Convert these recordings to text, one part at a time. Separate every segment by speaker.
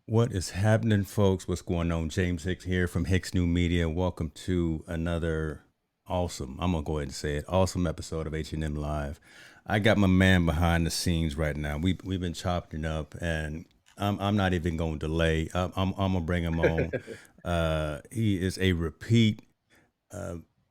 Speaker 1: What is happening, folks? What's going on? James Hicks here from Hicks New Media. Welcome to another awesome, I'm going to go ahead and say it, awesome episode of H&M Live. I got my man behind the scenes right now. We've been chopping it up, and I'm not even going to delay. I'm going to bring him on. He is a repeat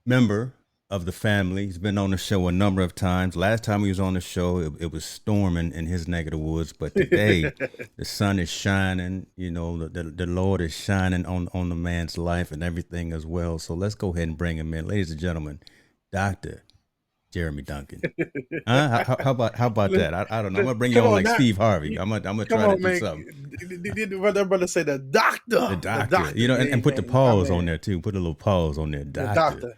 Speaker 1: member of the family. He's been on the show a number of times. Last time he was on the show, it was storming in his neck of the woods. But today, the sun is shining. You know, the Lord is shining on the man's life and everything as well. So let's go ahead and bring him in, ladies and gentlemen. Dr. Jeremy Duncan. How about that? I don't know. I'm gonna bring you
Speaker 2: Come
Speaker 1: on
Speaker 2: on,
Speaker 1: like
Speaker 2: now.
Speaker 1: Steve Harvey. I'm gonna
Speaker 2: Come
Speaker 1: try to
Speaker 2: on,
Speaker 1: do
Speaker 2: man.
Speaker 1: something.
Speaker 2: That brother say the doctor.
Speaker 1: The
Speaker 2: The
Speaker 1: doctor,
Speaker 2: doctor. Yeah,
Speaker 1: and put the
Speaker 2: man. My
Speaker 1: pause on
Speaker 2: man.
Speaker 1: there too. Put a little pause on there,
Speaker 2: The
Speaker 1: doctor.
Speaker 2: doctor.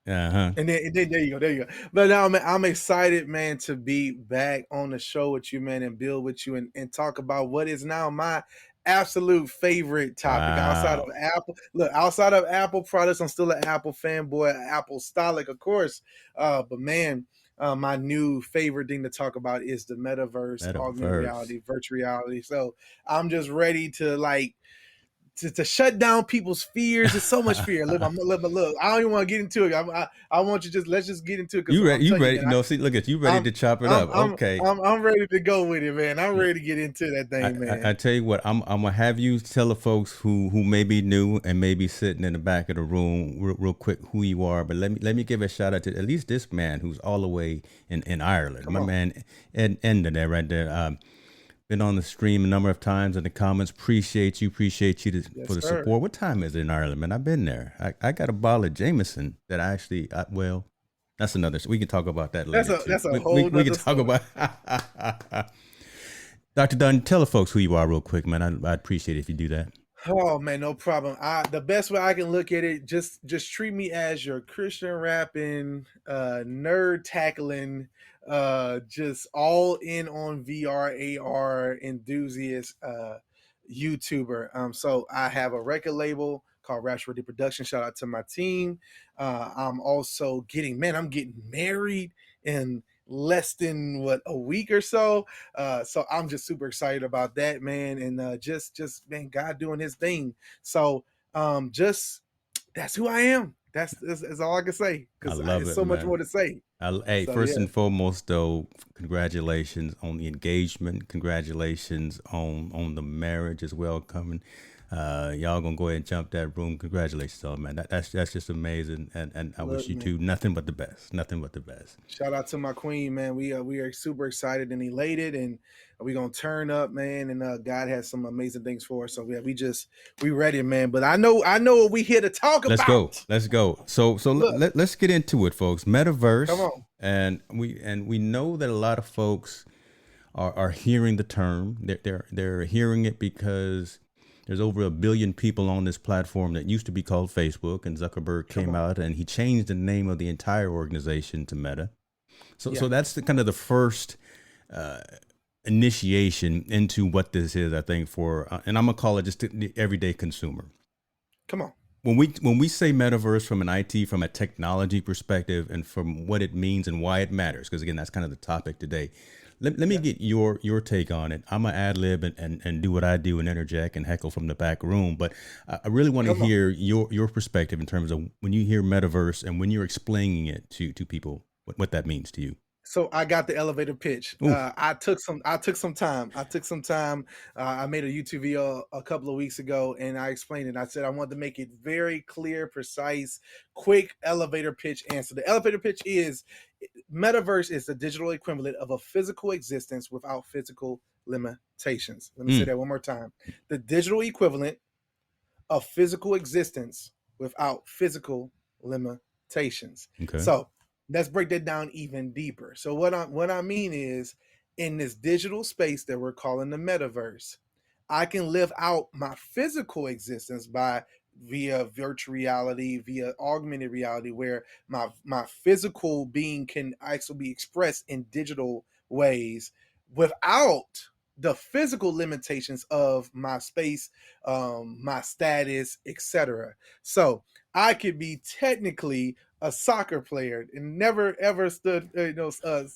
Speaker 1: Uh-huh.
Speaker 2: And then there you go. There you go. But now, man, I'm excited, man, to be back on the show with you, man, and build with you and talk about what is now my absolute favorite topic outside of
Speaker 1: Wow.
Speaker 2: Apple. Look, outside of Apple products, I'm still an Apple fanboy, Apple stolic, of course. But man, my new favorite thing to talk about is the metaverse, augmented
Speaker 1: Metaverse.
Speaker 2: reality, virtual reality. So I'm just ready to to shut down people's fears. There's so much fear. Look, I don't even want to get into it. I want you let's just get into it because
Speaker 1: You
Speaker 2: I'm
Speaker 1: ready? You
Speaker 2: telling you,
Speaker 1: ready?
Speaker 2: man.
Speaker 1: No, see, look at you ready
Speaker 2: I'm
Speaker 1: to chop it
Speaker 2: I'm
Speaker 1: up.
Speaker 2: I'm
Speaker 1: Okay.
Speaker 2: I'm ready to go with it, man. I'm
Speaker 1: Yeah.
Speaker 2: ready to get into that
Speaker 1: I,
Speaker 2: thing,
Speaker 1: I, I
Speaker 2: man.
Speaker 1: tell you what, I'm gonna have you tell the folks who may be new and may be sitting in the back of the room real quick who you are. But let me give a shout out to at least this man who's all the way in Ireland.
Speaker 2: Come
Speaker 1: My
Speaker 2: on.
Speaker 1: man, Enda there right there. Been on the stream a number of times in the comments. Appreciate you for
Speaker 2: Yes,
Speaker 1: the
Speaker 2: sir.
Speaker 1: support. What time is it in Ireland, man? I've been there. I got a bottle of Jameson that well, that's another. We can talk about that
Speaker 2: That's
Speaker 1: later
Speaker 2: a
Speaker 1: too.
Speaker 2: that's a
Speaker 1: We
Speaker 2: whole
Speaker 1: we can
Speaker 2: nother
Speaker 1: talk
Speaker 2: story.
Speaker 1: about. Dr. Dunn, tell the folks who you are real quick, man. I'd appreciate it if you do that.
Speaker 2: Oh man, no problem. The best way I can look at it, just treat me as your Christian rapping, nerd tackling, just all in on VR AR enthusiast YouTuber. So I have a record label called Rash Ready Production. Shout out to my team. I'm also I'm getting married in less than a week or so. So I'm just super excited about that, man, and just man, God doing His thing. So just that's who I am. That's all I can say
Speaker 1: I
Speaker 2: because
Speaker 1: love
Speaker 2: it's
Speaker 1: it,
Speaker 2: so much more
Speaker 1: man.
Speaker 2: to say.
Speaker 1: Hey,
Speaker 2: So
Speaker 1: first
Speaker 2: yeah,
Speaker 1: and foremost, though, congratulations on the engagement. Congratulations on the marriage as well coming. Y'all gonna go ahead and jump that room. Congratulations, all man. That's just amazing, and I wish
Speaker 2: look,
Speaker 1: you
Speaker 2: man.
Speaker 1: two nothing but the best. Nothing but the best.
Speaker 2: Shout out to my queen, man. We are super excited and elated, and we gonna turn up, man. And God has some amazing things for us. So yeah, we ready, man. But I know what we here to talk
Speaker 1: Let's go.
Speaker 2: about.
Speaker 1: Let's go. So
Speaker 2: Look,
Speaker 1: let's get into it, folks.
Speaker 2: come
Speaker 1: Metaverse,
Speaker 2: on,
Speaker 1: and we know that a lot of folks are hearing the term. They're hearing it because there's over 1 billion people on this platform that used to be called Facebook, and Zuckerberg
Speaker 2: come
Speaker 1: came
Speaker 2: on,
Speaker 1: out and he changed the name of the entire organization to Meta. So
Speaker 2: yeah.
Speaker 1: that's the kind of the first uh, initiation into what this is, I think, for and I'm gonna call it just the everyday consumer.
Speaker 2: Come on.
Speaker 1: When we say metaverse from an IT, from a technology perspective, and from what it means and why it matters, because again, that's kind of the topic today. Let me
Speaker 2: Yeah.
Speaker 1: get your take on it. I'm gonna ad lib and do what I do and interject and heckle from the back room, but I really want to
Speaker 2: Come on.
Speaker 1: hear your perspective in terms of when you hear metaverse and when you're explaining it to people, what that means to you.
Speaker 2: So I got the elevator pitch.
Speaker 1: Oof.
Speaker 2: I took some time. I made a YouTube video a couple of weeks ago, and I explained it. I said I wanted to make it very clear, precise, quick elevator pitch answer. The elevator pitch is metaverse is the digital equivalent of a physical existence without physical limitations. Let me say
Speaker 1: Mm,
Speaker 2: that one more time. The digital equivalent of physical existence without physical limitations.
Speaker 1: okay.
Speaker 2: So let's break that down even deeper. So what I mean is in this digital space that we're calling the metaverse, I can live out my physical existence by via virtual reality, via augmented reality, where my physical being can actually be expressed in digital ways without the physical limitations of my space, my status, etc. So I could be technically a soccer player and never ever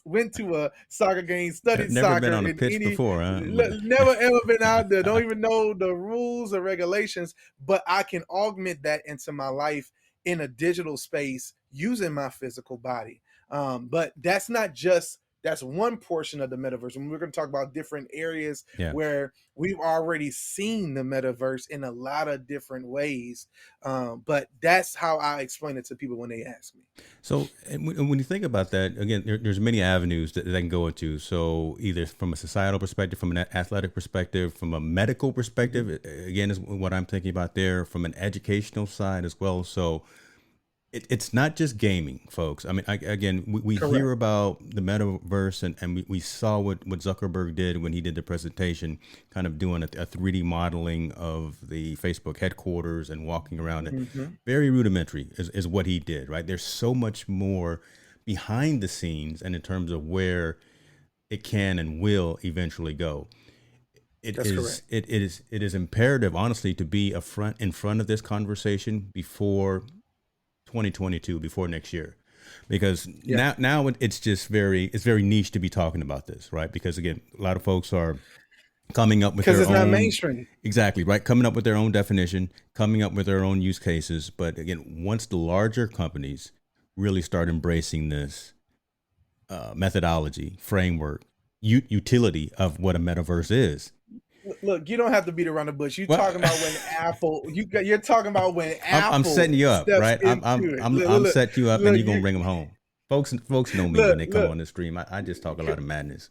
Speaker 2: went to a soccer game, studied
Speaker 1: Never been
Speaker 2: soccer
Speaker 1: on a
Speaker 2: in
Speaker 1: pitch
Speaker 2: any,
Speaker 1: before, huh?
Speaker 2: never ever been out there, don't even know the rules or regulations, but I can augment that into my life in a digital space using my physical body. But that's one portion of the metaverse. And we're going to talk about different areas
Speaker 1: Yeah.
Speaker 2: where we've already seen the metaverse in a lot of different ways. But that's how I explain it to people when they ask me.
Speaker 1: So when you think about that, again, there's many avenues that they can go into. So either from a societal perspective, from an athletic perspective, from a medical perspective, again, is what I'm thinking about there, from an educational side as well. So it's not just gaming, folks. I mean, again, we hear
Speaker 2: Correct.
Speaker 1: about the metaverse, and we saw what Zuckerberg did when he did the presentation, kind of doing a 3D modeling of the Facebook headquarters and walking around it.
Speaker 2: Mm-hmm.
Speaker 1: Very rudimentary is what he did, right? There's so much more behind the scenes and in terms of where it can and will eventually go.
Speaker 2: That's correct.
Speaker 1: It is imperative, honestly, to be in front of this conversation before 2022, before next year, because
Speaker 2: Yeah.
Speaker 1: now it's very niche to be talking about this, right? Because again, a lot of folks are coming up with
Speaker 2: Because
Speaker 1: their
Speaker 2: it's not
Speaker 1: own,
Speaker 2: mainstream.
Speaker 1: exactly right, coming up with their own definition, coming up with their own use cases. But again, once the larger companies really start embracing this methodology, framework, utility of what a metaverse is.
Speaker 2: Look, you don't have to beat around the bush. You
Speaker 1: Well,
Speaker 2: talking about when Apple? You're talking about when
Speaker 1: I'm
Speaker 2: Apple
Speaker 1: setting you up,
Speaker 2: steps
Speaker 1: right?
Speaker 2: into it.
Speaker 1: I'm setting you up, and
Speaker 2: Look,
Speaker 1: you're gonna
Speaker 2: you
Speaker 1: bring them home. Folks know me when
Speaker 2: look,
Speaker 1: they come
Speaker 2: look.
Speaker 1: on the stream. I just talk a lot of madness.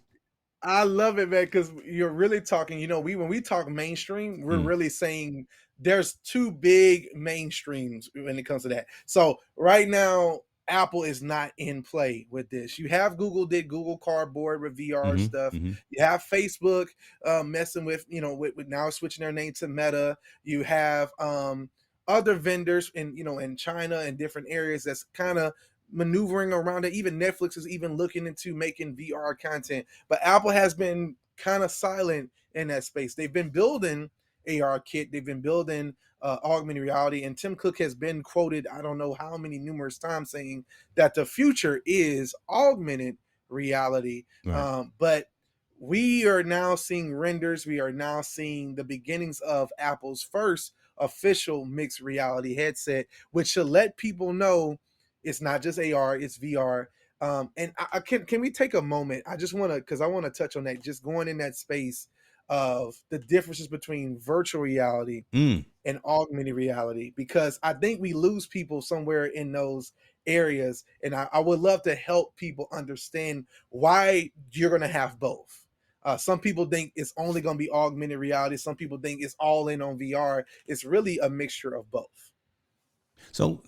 Speaker 2: I love it, man, because you're really talking. We when we talk mainstream, we're
Speaker 1: Mm,
Speaker 2: really saying there's two big mainstreams when it comes to that. So right now, Apple is not in play with this. You have Google did Google Cardboard with VR
Speaker 1: hmm
Speaker 2: stuff.
Speaker 1: hmm
Speaker 2: You have Facebook messing with with now switching their name to Meta. You have other vendors in China and different areas that's kind of maneuvering around it. Even Netflix is even looking into making VR content, but Apple has been kind of silent in that space. They've been building AR kit, they've been building augmented reality, and Tim Cook has been quoted, I don't know how many numerous times, saying that the future is augmented reality.
Speaker 1: Right.
Speaker 2: But we are now seeing renders. We are now seeing the beginnings of Apple's first official mixed reality headset, which should let people know it's not just AR, it's VR. And I can we take a moment? I just want to, because I want to touch on that, just going in that space of the differences between virtual reality
Speaker 1: Mm.
Speaker 2: and augmented reality, because I think we lose people somewhere in those areas. And I would love to help people understand why you're going to have both. Some people think it's only going to be augmented reality. Some people think it's all in on VR. It's really a mixture of both.
Speaker 1: So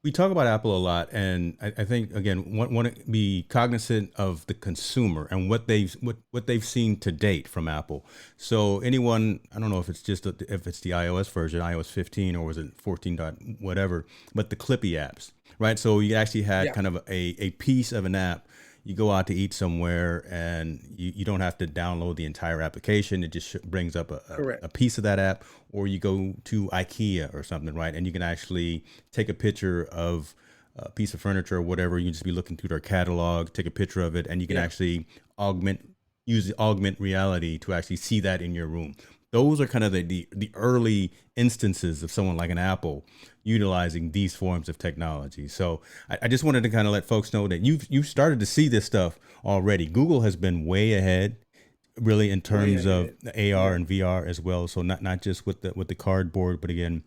Speaker 1: we talk about Apple a lot, and I think again, want to be cognizant of the consumer and what they've seen to date from Apple. So anyone, I don't know if it's if it's the iOS version, iOS 15, or was it 14 dot whatever, but the Clippy apps, right? So you actually had
Speaker 2: Yeah,
Speaker 1: kind of a piece of an app. You go out to eat somewhere, and you don't have to download the entire application. It just brings up
Speaker 2: correct.
Speaker 1: a piece of that app. Or you go to IKEA or something, right? And you can actually take a picture of a piece of furniture or whatever. You can just be looking through their catalog, take a picture of it, and you can
Speaker 2: Yeah,
Speaker 1: actually use the augment reality to actually see that in your room. Those are kind of the early instances of someone like an Apple utilizing these forms of technology. So I just wanted to kind of let folks know that you've started to see this stuff already. Google has been way ahead, really, in
Speaker 2: way
Speaker 1: terms of
Speaker 2: ahead.
Speaker 1: the AR
Speaker 2: Yeah,
Speaker 1: and VR as well. So not just with the cardboard, but again,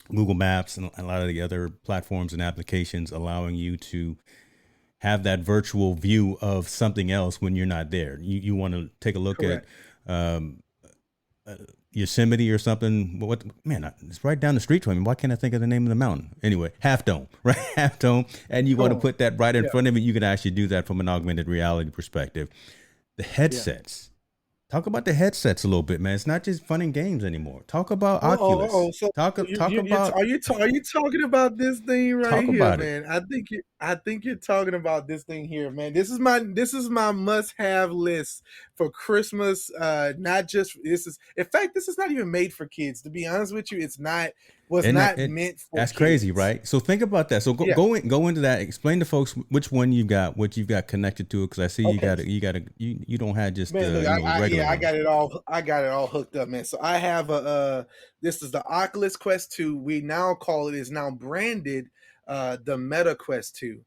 Speaker 1: Google Maps and a lot of the other platforms and applications allowing you to have that virtual view of something else when you're not there. You want to take a look at
Speaker 2: correct.
Speaker 1: um, uh, Yosemite or something. What man? It's right down the street from me. Why can't I think of the name of the mountain? Anyway, Half Dome, right? Half Dome, and you want
Speaker 2: Come
Speaker 1: to
Speaker 2: on.
Speaker 1: put that right in
Speaker 2: Yeah,
Speaker 1: front of it. You can actually do that from an augmented reality perspective. The
Speaker 2: yeah.
Speaker 1: headsets. Talk about the headsets a little bit, man. It's not just fun and games anymore. Talk about Oculus.
Speaker 2: So
Speaker 1: Talk about
Speaker 2: are you talking about this thing right
Speaker 1: talk
Speaker 2: here,
Speaker 1: about it.
Speaker 2: man? I think you're talking about this thing here, man. This is my must have list for Christmas. Not just this is in fact this is not even made for kids. To be honest with you, it's not. was
Speaker 1: And
Speaker 2: not meant for
Speaker 1: that's crazy,
Speaker 2: kids.
Speaker 1: right? So think about that. So
Speaker 2: Yeah.
Speaker 1: go into that. Explain to folks which one you got, what you've got connected to it, because I see
Speaker 2: Okay.
Speaker 1: you don't have just
Speaker 2: Man, look,
Speaker 1: the regular
Speaker 2: I
Speaker 1: one.
Speaker 2: got it all. I got it all hooked up, man. So I have a. This is the Oculus Quest 2. We now call it is now branded, the Meta Quest 2.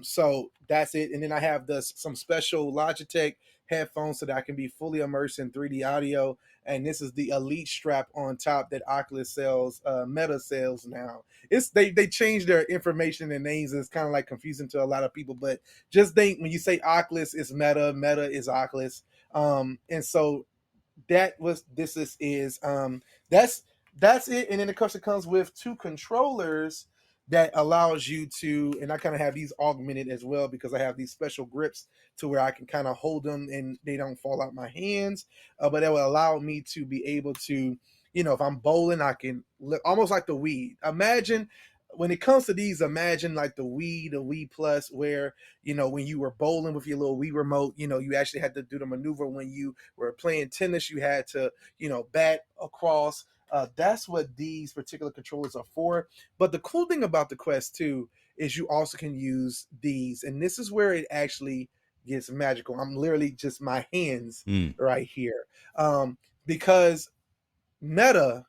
Speaker 2: So that's it. And then I have some special Logitech headphones so that I can be fully immersed in 3D audio. And this is the Elite strap on top that Oculus sells, Meta sells now. It's they changed their information and names. And it's kind of like confusing to a lot of people, but just think when you say Oculus is Meta, Meta is Oculus. And so that was this is that's that's it. And then of course it comes with two controllers that allows you to, and I kind of have these augmented as well because I have these special grips to where I can kind of hold them and they don't fall out my hands. But that will allow me to be able to, if I'm bowling, I can almost like the Wii. Imagine when it comes to these, imagine like the Wii Plus, where when you were bowling with your little Wii remote, you actually had to do the maneuver. When you were playing tennis, you had to, bat across. That's what these particular controllers are for. But the cool thing about the Quest 2 is you also can use these, and this is where it actually gets magical. I'm literally just my hands
Speaker 1: Mm,
Speaker 2: right here, because Meta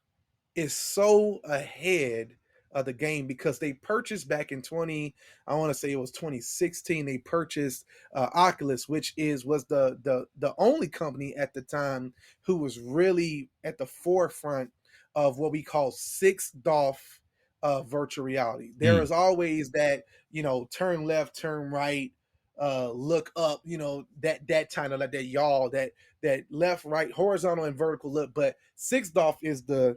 Speaker 2: is so ahead of the game because they purchased back in 20, I want to say it was 2016, they purchased Oculus, which was the only company at the time who was really at the forefront of what we call 6 DoF virtual reality. There
Speaker 1: mm.
Speaker 2: is always that, turn left, turn right, look up, that kind of like that y'all, that left, right, horizontal and vertical look. But 6 DoF is the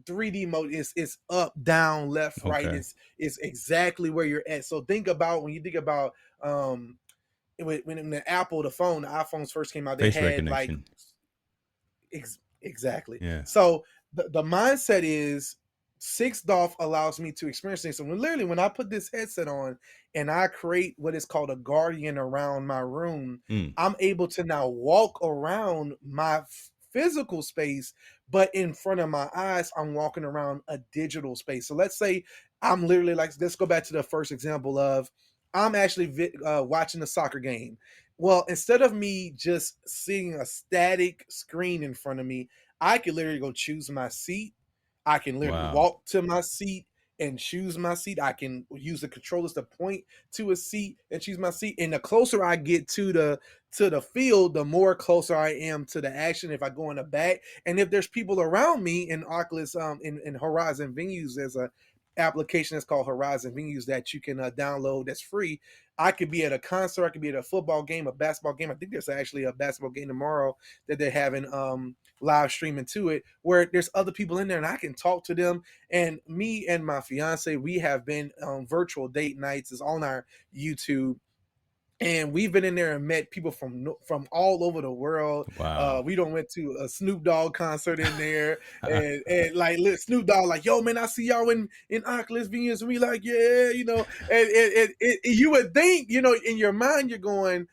Speaker 2: 3D mode. Is up, down, left, right.
Speaker 1: Okay.
Speaker 2: Is exactly where you're at. So think about when you think about when the the iPhones first came out, they
Speaker 1: Face
Speaker 2: had like
Speaker 1: recognition.
Speaker 2: exactly.
Speaker 1: Yeah.
Speaker 2: So the mindset is 6 DoF allows me to experience things. So literally when I put this headset on and I create what is called a guardian around my room,
Speaker 1: Mm,
Speaker 2: I'm able to now walk around my physical space, but in front of my eyes, I'm walking around a digital space. So let's say I'm literally like, let's go back to the first example of I'm actually watching a soccer game. Well, instead of me just seeing a static screen in front of me, I could literally go choose my seat. I can literally
Speaker 1: wow.
Speaker 2: walk to my seat and choose my seat. I can use the controllers to point to a seat and choose my seat. And the closer I get to the field, the more closer I am to the action. If I go in the back, and if there's people around me in Oculus, in Horizon Venues, there's a application that's called Horizon Venues that you can download that's free. I could be at a concert, I could be at a football game, a basketball game. I think there's actually a basketball game tomorrow that they're having live streaming to it, where there's other people in there and I can talk to them. And me and my fiance, we have been on virtual date nights. It's on our YouTube, and we've been in there and met people from all over the world.
Speaker 1: Wow.
Speaker 2: We don't went to a Snoop Dogg concert in there, and like Snoop Dogg, like, yo man, I see y'all in Oculus Venus, and we like, yeah, and you would think, in your mind you're going,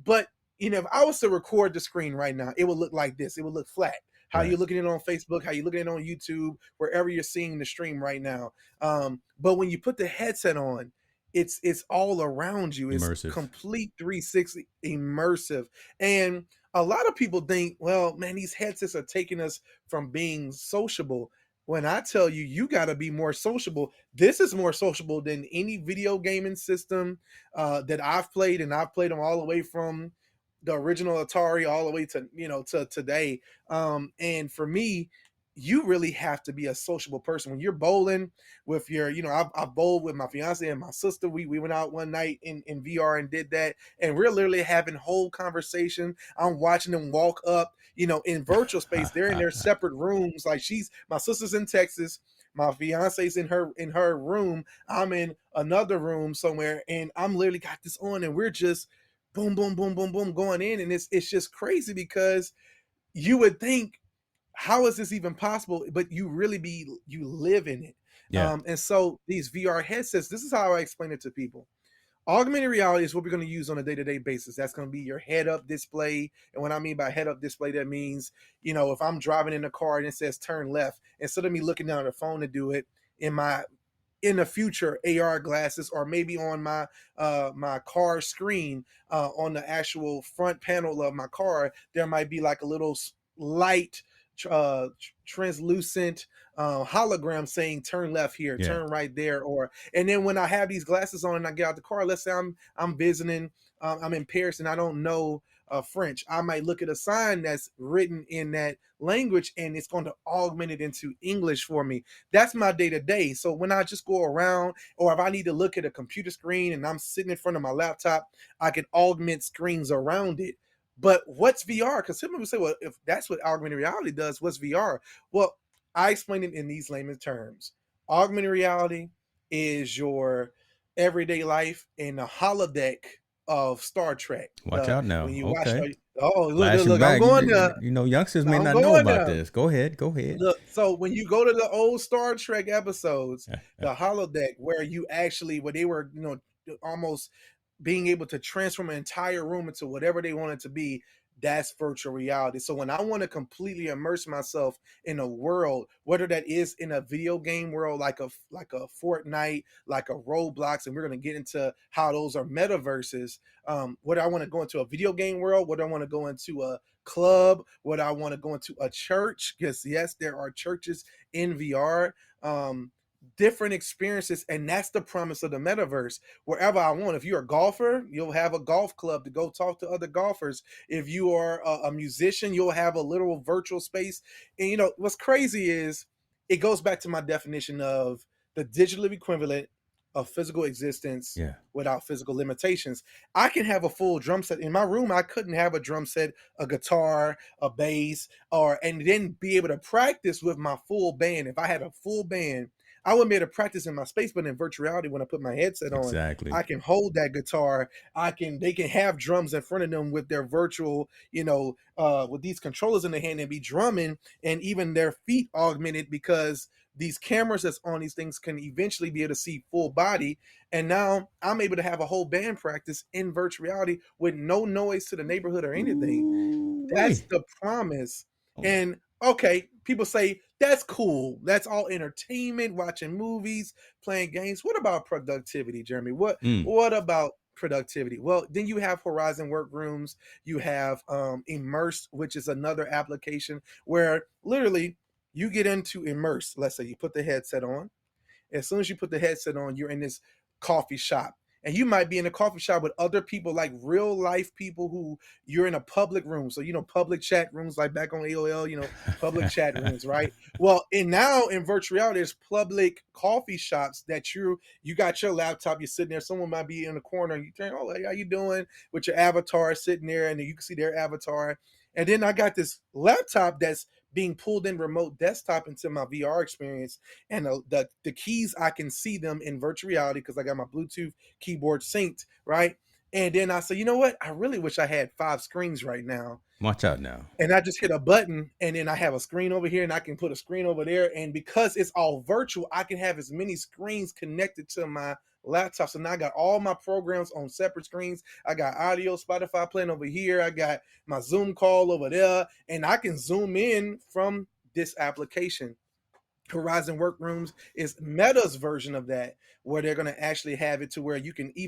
Speaker 2: but if I was to record the screen right now, it would look like this. It would look flat. How
Speaker 1: Right.
Speaker 2: you're looking at it on Facebook, how you're looking at it on YouTube, wherever you're seeing the stream right now. But when you put the headset on, it's all around you. It's
Speaker 1: Immersive.
Speaker 2: complete 360 immersive. And a lot of people think, well, man, these headsets are taking us from being sociable. When I tell you, you got to be more sociable. This is more sociable than any video gaming system that I've played, and I've played them all the way from the original Atari all the way to to today. And for me, you really have to be a sociable person when you're bowling with your, I've bowled with my fiance and my sister. We went out one night in VR and did that, and we're literally having whole conversation. I'm watching them walk up, in virtual space. They're in their separate rooms. Like my sister's in Texas, my fiance's in her room. I'm in another room somewhere, and I'm literally got this on, and we're just boom, boom, boom, boom, boom going in, and it's just crazy because you would think, how is this even possible? But you live in it.
Speaker 1: Yeah.
Speaker 2: And so these VR headsets, this is how I explain it to people. Augmented reality is what we're going to use on a day-to-day basis. That's going to be your head-up display. And what I mean by head-up display, that means, if I'm driving in a car and it says turn left, instead of me looking down at the phone to do it, in the future AR glasses, or maybe on my car screen, on the actual front panel of my car, there might be like a little light, translucent hologram saying turn left here,
Speaker 1: Yeah.
Speaker 2: turn right there. Or and then when I have these glasses on and I get out the car, let's say I'm visiting, I'm in Paris and I don't know French, I might look at a sign that's written in that language and it's going to augment it into English for me. That's my day to day. So when I just go around, or if I need to look at a computer screen and I'm sitting in front of my laptop, I can augment screens around it. But what's VR? Because some people say, well, if that's what augmented reality does, what's VR? Well, I explain it in these layman's terms. Augmented reality is your everyday life in the holodeck of Star Trek.
Speaker 1: Watch out
Speaker 2: When
Speaker 1: now.
Speaker 2: you watch,
Speaker 1: Okay.
Speaker 2: oh, look, look,
Speaker 1: Flashing
Speaker 2: look, I'm
Speaker 1: back.
Speaker 2: going to,
Speaker 1: Youngsters may
Speaker 2: I'm
Speaker 1: not know
Speaker 2: going
Speaker 1: about
Speaker 2: to.
Speaker 1: this. Go ahead. Go ahead.
Speaker 2: Look, so when you go to the old Star Trek episodes, the holodeck where they were, almost being able to transform an entire room into whatever they want it to be, that's virtual reality. So when I want to completely immerse myself in a world, whether that is in a video game world like a Fortnite, like a Roblox, and we're going to get into how those are metaverses. Whether I want to go into a video game world, whether I want to go into a club, whether I want to go into a church, because yes, there are churches in VR. Different experiences, and that's the promise of the metaverse. Wherever I want, if you're a golfer, you'll have a golf club to go talk to other golfers. If you are a musician, you'll have a literal virtual space. And what's crazy is it goes back to my definition of the digital equivalent of physical existence
Speaker 1: Yeah.
Speaker 2: without physical limitations. I can have a full drum set in my room. I couldn't have a drum set, a guitar, a bass, and then be able to practice with my full band. If I had a full band, I wouldn't be able to practice in my space. But in virtual reality, when I put my headset on,
Speaker 1: Exactly.
Speaker 2: I can hold that guitar. They can have drums in front of them with their virtual, with these controllers in their hand and be drumming, and even their feet augmented, because these cameras that's on these things can eventually be able to see full body. And now I'm able to have a whole band practice in virtual reality with no noise to the neighborhood or anything. That's
Speaker 1: Ooh-wee.
Speaker 2: the promise.
Speaker 1: Oh,
Speaker 2: And okay, people say that's cool. That's all entertainment, watching movies, playing games. What about productivity, Jeremy? What
Speaker 1: mm,
Speaker 2: what about productivity? Well, then you have Horizon Workrooms, you have Immersed, which is another application where literally you get into Immerse. Let's say you put the headset on. As soon as you put the headset on, you're in this coffee shop. And you might be in a coffee shop with other people, like real life people, who you're in a public room. So, public chat rooms, like back on AOL, public chat rooms, right? Well, and now in virtual reality, there's public coffee shops that you got your laptop, you're sitting there, someone might be in the corner, and you turn, oh, hey, how you doing? With your avatar sitting there, and then you can see their avatar. And then I got this laptop that's being pulled in remote desktop into my VR experience, and the keys, I can see them in virtual reality because I got my Bluetooth keyboard synced, right? And then I say, you know what? I really wish I had 5 screens right now.
Speaker 1: watch out now.
Speaker 2: And I just hit a button, and then I have a screen over here, and I can put a screen over there. And because it's all virtual, I can have as many screens connected to my laptop. So now I got all my programs on separate screens. I got audio, Spotify playing over here. I got my Zoom call over there, and I can zoom in from this application. Horizon Workrooms is Meta's version of that, where they're going to actually have it to where you can they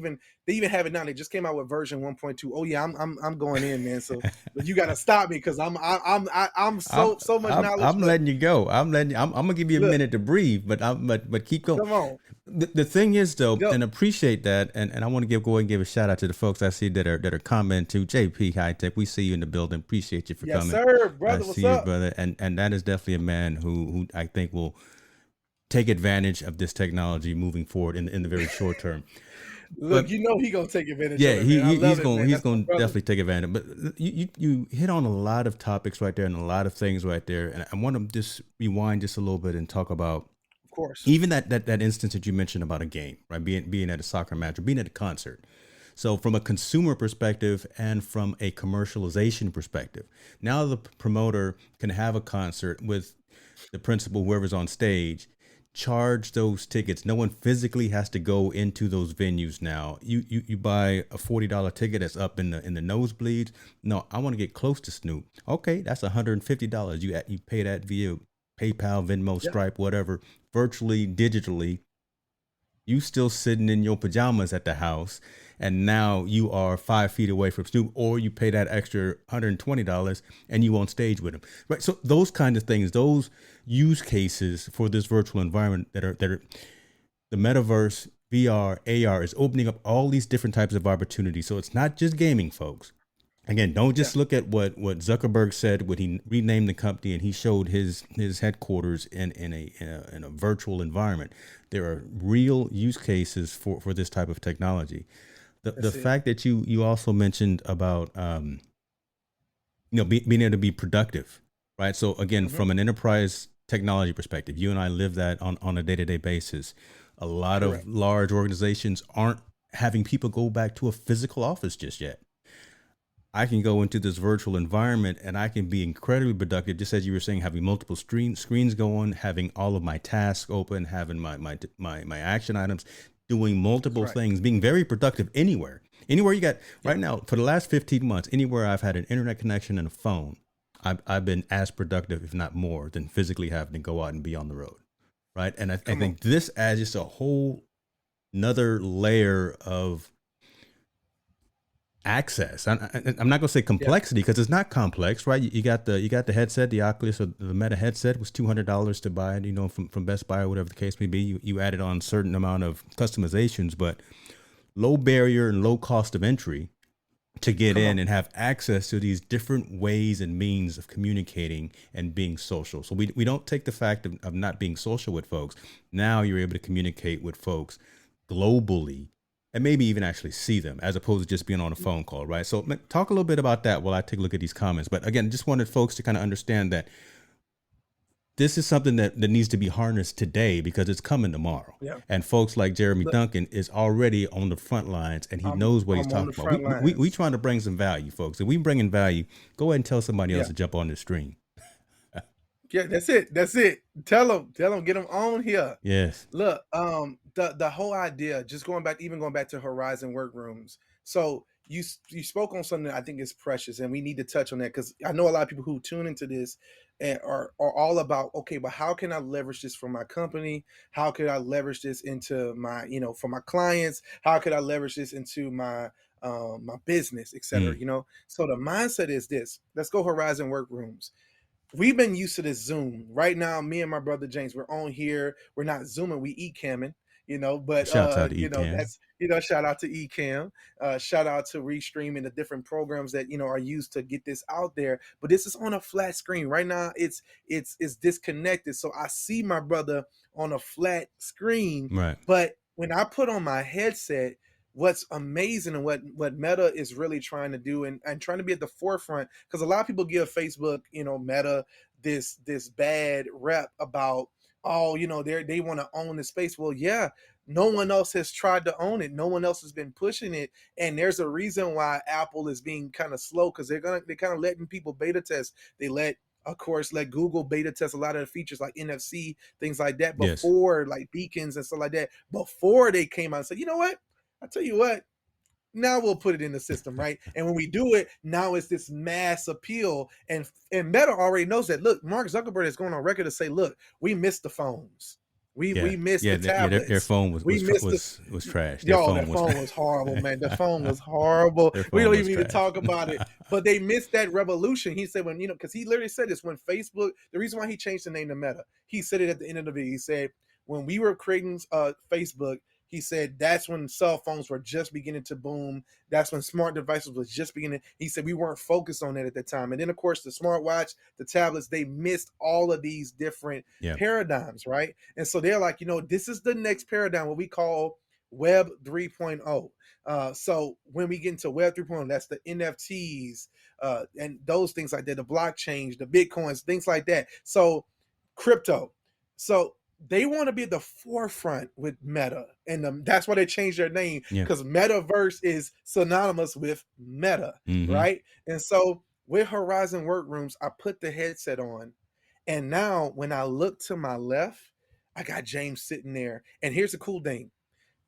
Speaker 2: even have it now. They just came out with version 1.2. Oh yeah, I'm going in, man. So, but you got to stop me because I'm
Speaker 1: I'm,
Speaker 2: so much
Speaker 1: I'm,
Speaker 2: knowledge.
Speaker 1: I'm
Speaker 2: But
Speaker 1: letting you go. I'm gonna give you a
Speaker 2: look,
Speaker 1: minute to breathe, but keep going.
Speaker 2: come on,
Speaker 1: The thing is though,
Speaker 2: go.
Speaker 1: and appreciate that, and I want to go ahead and give a shout out to the folks I see that are commenting too. JP High Tech, we see you in the building. Appreciate you for
Speaker 2: Yes,
Speaker 1: coming.
Speaker 2: sir,
Speaker 1: I
Speaker 2: brother. What's
Speaker 1: see you,
Speaker 2: up?
Speaker 1: brother, and that is definitely a man who I think will take advantage of this technology moving forward in the very short term.
Speaker 2: Look,
Speaker 1: But
Speaker 2: he gonna take advantage
Speaker 1: yeah,
Speaker 2: of it, man. I
Speaker 1: he's
Speaker 2: love it,
Speaker 1: going
Speaker 2: man.
Speaker 1: he's
Speaker 2: That's my
Speaker 1: going to
Speaker 2: brother.
Speaker 1: definitely take advantage. But you hit on a lot of topics right there and a lot of things right there, and I want to just rewind just a little bit and talk about
Speaker 2: Of course,
Speaker 1: even that instance that you mentioned about a game, right? Being at a soccer match or being at a concert. So from a consumer perspective and from a commercialization perspective, now the promoter can have a concert with the principal, whoever's on stage, charge those tickets. No one physically has to go into those venues now. You buy a $40 ticket that's up in the nosebleeds. No, I want to get close to Snoop. Okay, that's $150. You pay that via PayPal, Venmo,
Speaker 2: Yeah,
Speaker 1: Stripe, whatever, virtually, digitally. You still sitting in your pajamas at the house, and now you are 5 feet away from Snoop, or you pay that extra $120 and you on stage with him, right? So those kind of things, those use cases for this virtual environment that are the metaverse, VR, AR is opening up all these different types of opportunities. So it's not just gaming, folks. Again, don't
Speaker 2: yeah,
Speaker 1: just look at what Zuckerberg said when he renamed the company and he showed his headquarters in a virtual environment. There are real use cases for this type of technology. The
Speaker 2: that's it.
Speaker 1: fact that you also mentioned about being able to be productive, right? So again,
Speaker 2: Hmm.
Speaker 1: from an enterprise technology perspective, you and I live that on a day-to-day basis. A lot of
Speaker 2: Correct.
Speaker 1: large organizations aren't having people go back to a physical office just yet. I can go into this virtual environment and I can be incredibly productive, just as you were saying, having multiple screens going, having all of my tasks open, having my action items, doing
Speaker 2: That's
Speaker 1: multiple
Speaker 2: right.
Speaker 1: things, being very productive anywhere. Anywhere you got
Speaker 2: Yeah.
Speaker 1: right now, for the last 15 months, anywhere I've had an internet connection and a phone, I've been as productive, if not more, than physically having to go out and be on the road. Right. And I
Speaker 2: Come on.
Speaker 1: think this adds just a whole another layer of access. I'm not going to say
Speaker 2: Yeah.
Speaker 1: complexity because it's not complex, right? You got the headset, the Oculus or the Meta headset was $200 to buy it, from Best Buy or whatever the case may be. You added on a certain amount of customizations, but low barrier and low cost of entry to get
Speaker 2: Come
Speaker 1: in
Speaker 2: on.
Speaker 1: and have access to these different ways and means of communicating and being social. So we don't take the fact of not being social with folks. Now you're able to communicate with folks globally and maybe even actually see them as opposed to just being on a phone call, right? So talk a little bit about that while I take a look at these comments. But again, just wanted folks to kind of understand that this is something that needs to be harnessed today because it's coming tomorrow.
Speaker 2: Yeah.
Speaker 1: And folks like Jeremy
Speaker 2: Look,
Speaker 1: Duncan is already on the front lines and he
Speaker 2: I'm
Speaker 1: knows what he's
Speaker 2: I'm on
Speaker 1: talking
Speaker 2: the
Speaker 1: about.
Speaker 2: front
Speaker 1: We
Speaker 2: lines.
Speaker 1: trying to bring some value, folks. If we bring in value, go ahead and tell somebody else
Speaker 2: Yeah.
Speaker 1: to jump on this stream.
Speaker 2: Yeah, that's it. That's it. Tell them, get them on here.
Speaker 1: Yes.
Speaker 2: Look, the whole idea, just going back to Horizon workrooms. So you spoke on something that I think is precious, and we need to touch on that because I know a lot of people who tune into this and are all about, okay, but how can I leverage this for my company? How could I leverage this into my, for my clients? How could I leverage this into my business, et cetera?
Speaker 1: Mm,
Speaker 2: So the mindset is this: let's go Horizon workrooms. We've been used to this Zoom. Right now, me and my brother James, we're on here. We're not zooming, we camming, but
Speaker 1: shouts out to Ecam.
Speaker 2: that's shout out to Ecam, shout out to Restream, the different programs that are used to get this out there. But this is on a flat screen. Right now, it's disconnected. So I see my brother on a flat screen,
Speaker 1: Right.
Speaker 2: but when I put on my headset, what's amazing and what Meta is really trying to do and trying to be at the forefront, because a lot of people give Facebook, Meta, this bad rep about, oh, they want to own the space. Well, yeah, no one else has tried to own it. No one else has been pushing it. And there's a reason why Apple is being kind of slow, because they're kind of letting people beta test. They of course, let Google beta test a lot of the features like NFC, things like that,
Speaker 1: Yes.
Speaker 2: before, like beacons and stuff like that, before they came out and said, you know what? I tell you what, now we'll put it in the system, right? And when we do it, now it's this mass appeal. And Meta already knows that. Look, Mark Zuckerberg is going on record to say, look, we missed the phones. We
Speaker 1: Yeah.
Speaker 2: missed
Speaker 1: Yeah.
Speaker 2: the
Speaker 1: Their
Speaker 2: tablets.
Speaker 1: phone
Speaker 2: We missed the
Speaker 1: was trash. Their
Speaker 2: Yo,
Speaker 1: phone
Speaker 2: that
Speaker 1: was
Speaker 2: phone was horrible, man. The phone was horrible.
Speaker 1: their
Speaker 2: We
Speaker 1: phone
Speaker 2: don't
Speaker 1: was
Speaker 2: even need to
Speaker 1: trash.
Speaker 2: talk about it. But they missed that revolution. He said because he literally said this when Facebook, the reason why he changed the name to Meta, he said it at the end of the video. He said, when we were creating Facebook, he said that's when cell phones were just beginning to boom. That's when smart devices was just beginning. He said we weren't focused on it at the time. And then, of course, the smartwatch, the tablets, they missed all of these different
Speaker 1: Yeah.
Speaker 2: paradigms, right? And so they're like, this is the next paradigm, what we call Web 3.0. So when we get into Web 3.0, that's the NFTs and those things like that, the blockchains, the Bitcoins, things like that. So crypto. So they want to be at the forefront with Meta, and that's why they changed their name,
Speaker 1: Yeah.
Speaker 2: because Metaverse is synonymous with Meta,
Speaker 1: Mm-hmm.
Speaker 2: right? And so with Horizon Workrooms, I put the headset on, and now when I look to my left, I got James sitting there. And here's the cool thing.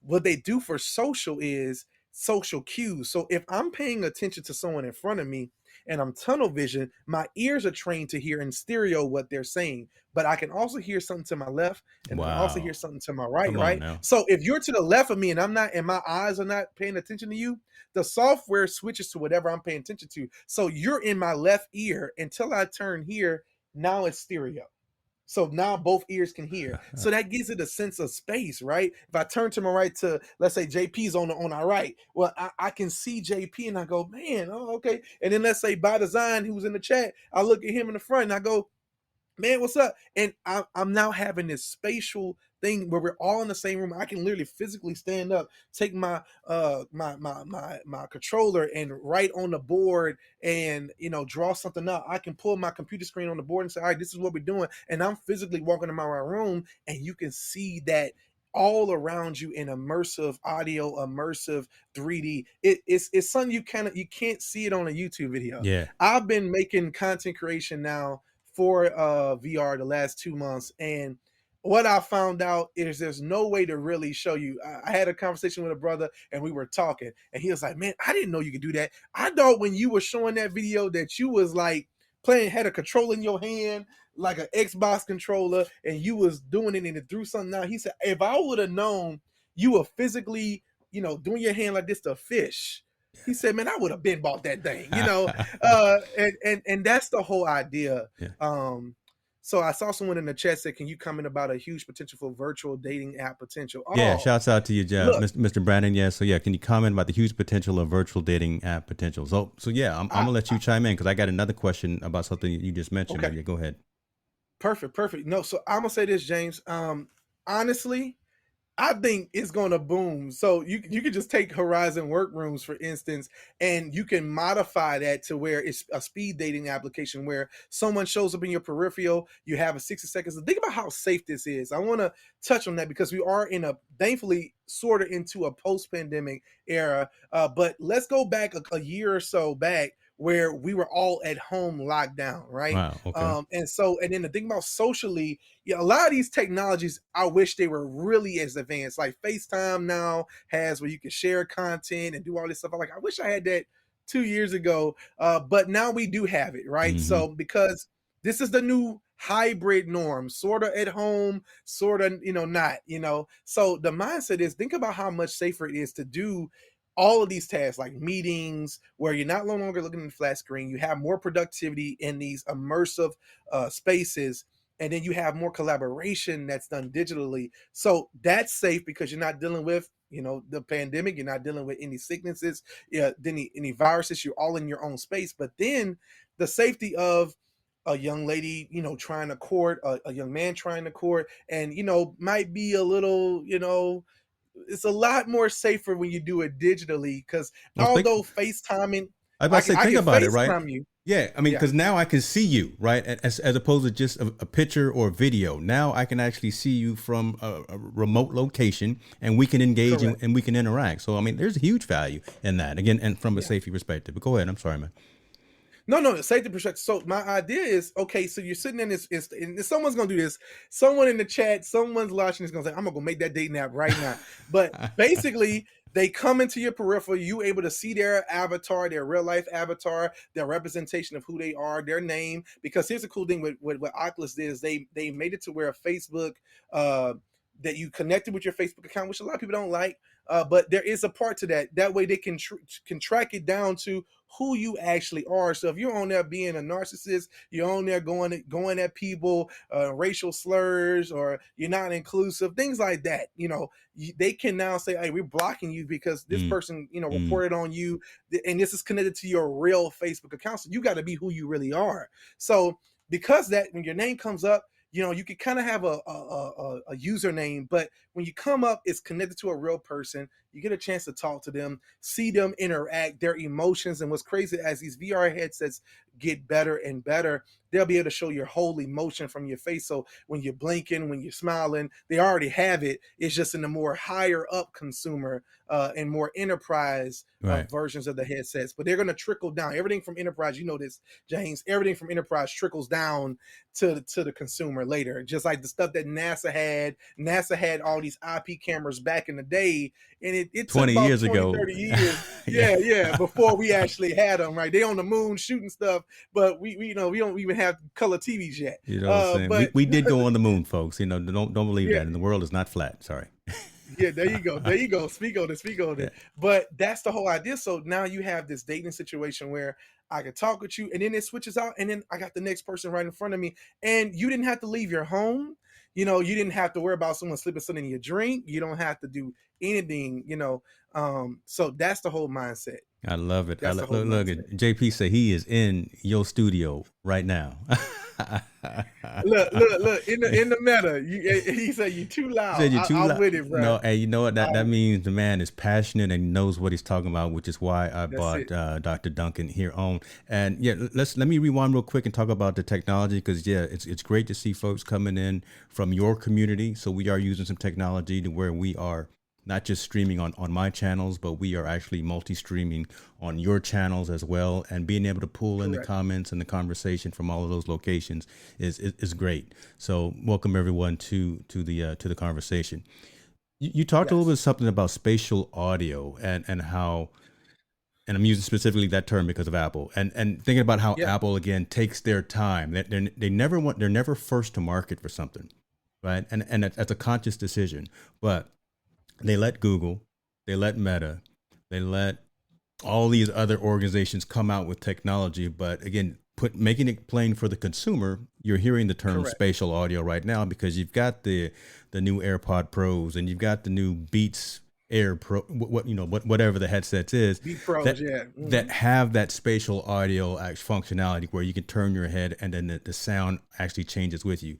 Speaker 2: What they do for social is social cues. So if I'm paying attention to someone in front of me and I'm tunnel vision, my ears are trained to hear in stereo what they're saying. But I can also hear something to my left and I can also hear
Speaker 1: Wow.
Speaker 2: something to my right,
Speaker 1: Come on
Speaker 2: right?
Speaker 1: now.
Speaker 2: So if you're to the left of me and I'm not, and my eyes are not paying attention to you, the software switches to whatever I'm paying attention to. So you're in my left ear until I turn here. Now it's stereo. So now both ears can hear. So that gives it a sense of space, right? If I turn to my right to, let's say JP's on our right, well, I can see JP and I go, man, oh, okay. And then let's say by design, who's in the chat, I look at him in the front and I go, man, what's up? And I'm now having this spatial thing where we're all in the same room. I can literally physically stand up, take my my controller and write on the board and draw something up. I can pull my computer screen on the board and say, all right, this is what we're doing. And I'm physically walking around my room and you can see that all around you in immersive audio, immersive 3D. It's something you can't see it on a YouTube video.
Speaker 1: Yeah.
Speaker 2: I've been making content creation now for VR the last 2 months. And what I found out is there's no way to really show you. I had a conversation with a brother and we were talking, and he was like, man, I didn't know you could do that. I thought when you were showing that video that you was like playing, had a controller in your hand, like an Xbox controller, and you was doing it and it threw something out. He said, if I would have known you were physically, doing your hand like this to fish, he said, man, I would have been bought that thing. And that's the whole idea.
Speaker 1: Yeah.
Speaker 2: So I saw someone in the chat say, can you comment about a huge potential for virtual dating app potential?
Speaker 1: Yeah,
Speaker 2: Oh,
Speaker 1: shouts out to you, Jeff,
Speaker 2: look,
Speaker 1: Mr. Brandon. Yeah, so yeah, can you comment about the huge potential of virtual dating app potential? So yeah, I'm gonna let you chime in because I got another question about something you just mentioned.
Speaker 2: okay,
Speaker 1: Yeah, go ahead.
Speaker 2: perfect. No, so I'm gonna say this, James. Honestly, I think it's gonna boom. So you can just take Horizon Workrooms for instance, and you can modify that to where it's a speed dating application where someone shows up in your peripheral. You have a 60 seconds. Think about how safe this is. I want to touch on that because we are in a thankfully sort of into a post-pandemic era. But let's go back a year or so back where we were all at home locked down, right?
Speaker 1: Wow. Okay.
Speaker 2: And then the thing about socially, yeah, a lot of these technologies, I wish they were really as advanced. Like FaceTime now has where you can share content and do all this stuff. I'm like, I wish I had that 2 years ago. But now we do have it, right?
Speaker 1: Mm-hmm.
Speaker 2: So because this is the new hybrid norm, sort of at home, sort of, not. So the mindset is think about how much safer it is to do all of these tasks like meetings where you're not no longer looking at the flat screen. You have more productivity in these immersive spaces, and then you have more collaboration that's done digitally. So that's safe because you're not dealing with the pandemic. You're not dealing with any sicknesses, any viruses. You're all in your own space. But then the safety of a young lady trying to court a young man trying to court, and might be a little it's a lot more safer when you do it digitally because
Speaker 1: Well,
Speaker 2: although FaceTiming,
Speaker 1: I was about
Speaker 2: I
Speaker 1: to
Speaker 2: can
Speaker 1: say,
Speaker 2: I
Speaker 1: think
Speaker 2: can
Speaker 1: about it, right?
Speaker 2: FaceTime you.
Speaker 1: Yeah, I mean,
Speaker 2: Yeah,
Speaker 1: because now I can see you, right? As opposed to just a picture or video. Now I can actually see you from a remote location, and we can engage
Speaker 2: correct.
Speaker 1: and we can interact. So I mean, there's a huge value in that. Again, and from a
Speaker 2: Yeah.
Speaker 1: safety perspective. But go ahead. I'm sorry, man.
Speaker 2: No, safety perspective. So my idea is okay. So you're sitting in this, and someone's gonna do this. Someone in the chat, someone's watching is gonna say, "I'm gonna go make that dating app right now." But basically, they come into your peripheral. You able to see their avatar, their real life avatar, their representation of who they are, their name. Because here's the cool thing with what Oculus did is they made it to where Facebook. That you connected with your Facebook account, which a lot of people don't like, but there is a part to that. That way, they can track it down to who you actually are. So if you're on there being a narcissist, you're on there going at people, racial slurs, or you're not inclusive, things like that. They can now say, "Hey, we're blocking you because this
Speaker 1: Mm,
Speaker 2: person,
Speaker 1: mm.
Speaker 2: reported on you, and this is connected to your real Facebook account. So you got to be who you really are." So because that, when your name comes up, you can kind of have a username, but when you come up, it's connected to a real person. You get a chance to talk to them, see them interact, their emotions. And what's crazy as these VR headsets get better and better, they'll be able to show your whole emotion from your face. So when you're blinking, when you're smiling, they already have it. It's just in the more higher up consumer and more enterprise
Speaker 1: Right.
Speaker 2: versions of the headsets. But they're going to trickle down. Everything from enterprise, you know this, James. Everything from enterprise trickles down to the consumer later. Just like the stuff that NASA had. NASA had all these IP cameras back in the day, and it took
Speaker 1: 20
Speaker 2: about
Speaker 1: years
Speaker 2: 20,
Speaker 1: ago.
Speaker 2: 30 years.
Speaker 1: Yeah.
Speaker 2: Yeah, before we actually had them, right? They on the moon shooting stuff, but we you know we don't even have color TVs yet.
Speaker 1: You know what I'm saying?
Speaker 2: But
Speaker 1: We did go on the moon, folks. You know, don't believe
Speaker 2: yeah,
Speaker 1: that. And the world is not flat. Sorry.
Speaker 2: yeah, there you go. There you go. Speak on it. Speak on
Speaker 1: Yeah.
Speaker 2: it. But that's the whole idea. So now you have this dating situation where I can talk with you, and then it switches out, and then I got the next person right in front of me, and you didn't have to leave your home. You know, you didn't have to worry about someone slipping something in your drink. You don't have to do anything. So that's the whole mindset.
Speaker 1: I love it.
Speaker 2: That's the whole
Speaker 1: Look
Speaker 2: mindset.
Speaker 1: at JP say he is in your studio right now.
Speaker 2: Look in the meta. He said you too loud.
Speaker 1: Said you're too
Speaker 2: I'm
Speaker 1: loud.
Speaker 2: with it, bro.
Speaker 1: No, hey, you know what? That means the man is passionate and knows what he's talking about, which is why I
Speaker 2: That's
Speaker 1: bought
Speaker 2: it.
Speaker 1: Dr. Duncan here on. And yeah, let me rewind real quick and talk about the technology, because yeah, it's great to see folks coming in from your community. So we are using some technology to where we are not just streaming on my channels, but we are actually multi-streaming on your channels as well. And being able to pull in the
Speaker 2: Correct.
Speaker 1: comments and the conversation from all of those locations is great. So welcome everyone to the conversation. You talked a little
Speaker 2: Yes.
Speaker 1: bit something about spatial audio and how, and I'm using specifically that term because of Apple, and thinking about how
Speaker 2: Yeah.
Speaker 1: Apple again takes their time. They're never first to market for something, right? And that's a conscious decision, but they let Google, they let Meta, they let all these other organizations come out with technology. But again, making it plain for the consumer, you're hearing the term
Speaker 2: Correct.
Speaker 1: spatial audio right now because you've got the new AirPod Pros and you've got the new Beats Air Pro, whatever the headsets is,
Speaker 2: Be pros.
Speaker 1: that
Speaker 2: Yeah.
Speaker 1: have that spatial audio functionality where you can turn your head and then the sound actually changes with you.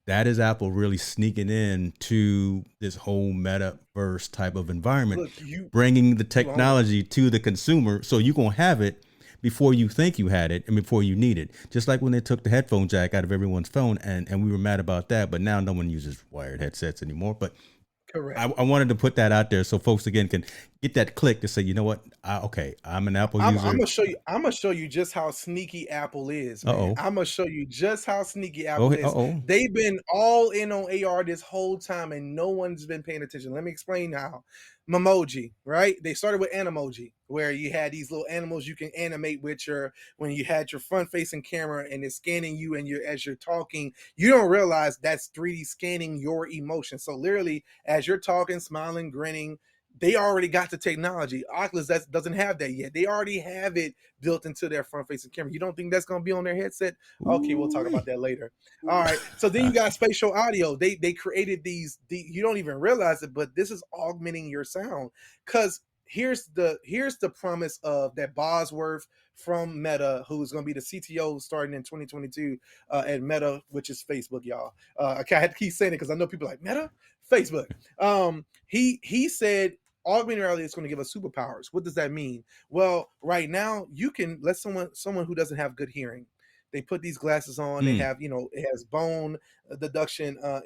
Speaker 1: That is Apple really sneaking in to this whole metaverse type of environment,
Speaker 2: Look,
Speaker 1: bringing the
Speaker 2: you own it.
Speaker 1: technology to the consumer. So you're going to have it before you think you had it and before you need it. Just like when they took the headphone jack out of everyone's phone, and we were mad about that. But now no one uses wired headsets anymore. But
Speaker 2: Correct.
Speaker 1: I wanted to put that out there so folks again can get that click to say, you know what? Okay, I'm an Apple
Speaker 2: I'm
Speaker 1: user.
Speaker 2: gonna show you. I'm gonna show you just how sneaky Apple is, man.
Speaker 1: Uh-oh.
Speaker 2: I'm gonna show you just how sneaky
Speaker 1: Go
Speaker 2: Apple
Speaker 1: ahead.
Speaker 2: is.
Speaker 1: Uh-oh.
Speaker 2: They've been all in on AR this whole time, and no one's been paying attention. Let me explain how. Memoji, right? They started with Animoji, where you had these little animals you can animate with your when you had your front-facing camera and it's scanning you, and as you're talking, you don't realize that's 3D scanning your emotions. So literally, as you're talking, smiling, grinning, they already got the technology. Oculus doesn't have that yet. They already have it built into their front-facing camera. You don't think that's going to be on their headset? Okay, we'll talk
Speaker 1: Ooh-wee.
Speaker 2: about that later. All right. So then you got spatial audio. They created you don't even realize it, but this is augmenting your sound. Because here's the promise of that Bosworth from Meta, who's going to be the CTO starting in 2022 at Meta, which is Facebook, y'all. I had to keep saying it because I know people are like Meta, Facebook. He said augmented reality is going to give us superpowers. What does that mean? Well, right now you can let someone who doesn't have good hearing. They put these glasses on. They
Speaker 1: Mm,
Speaker 2: have, it has bone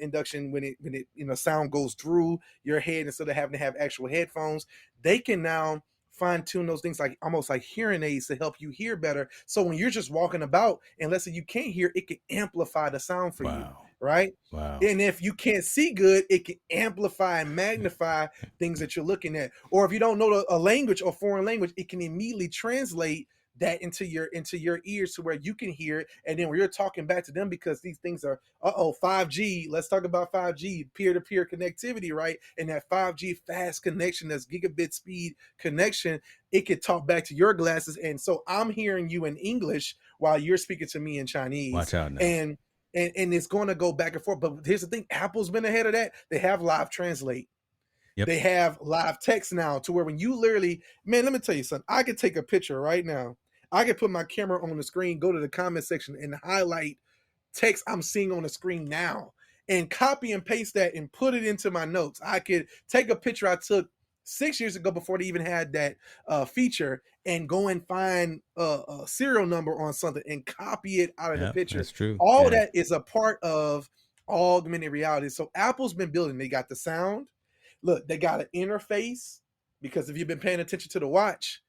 Speaker 2: induction when it sound goes through your head instead of having to have actual headphones. They can now fine tune those things like almost like hearing aids to help you hear better. So when you're just walking about, and let's say you can't hear, it can amplify the sound for you,
Speaker 1: wow.
Speaker 2: right?
Speaker 1: Wow.
Speaker 2: And if you can't see good, it can amplify and magnify things that you're looking at. Or if you don't know a language or foreign language, it can immediately translate that into your ears to where you can hear it. And then when you're talking back to them, because these things are 5G. Let's talk about 5G, peer-to-peer connectivity, right? And that 5G fast connection, that's gigabit speed connection, it could talk back to your glasses. And so I'm hearing you in English while you're speaking to me in Chinese.
Speaker 1: Watch out now.
Speaker 2: And it's going to go back and forth. But here's the thing: Apple's been ahead of that. They have live translate.
Speaker 1: Yep.
Speaker 2: They have live text now, to where when you literally, man, let me tell you something. I could take a picture right now. I could put my camera on the screen, go to the comment section, and highlight text I'm seeing on the screen now, and copy and paste that and put it into my notes. I could take a picture I took 6 years ago before they even had that feature, and go and find a serial number on something and copy it out of the
Speaker 1: Yeah,
Speaker 2: picture.
Speaker 1: that's true.
Speaker 2: All
Speaker 1: Yeah.
Speaker 2: that is a part of augmented reality. So Apple's been building. They got the sound. Look, they got an interface, because if you've been paying attention to the watch,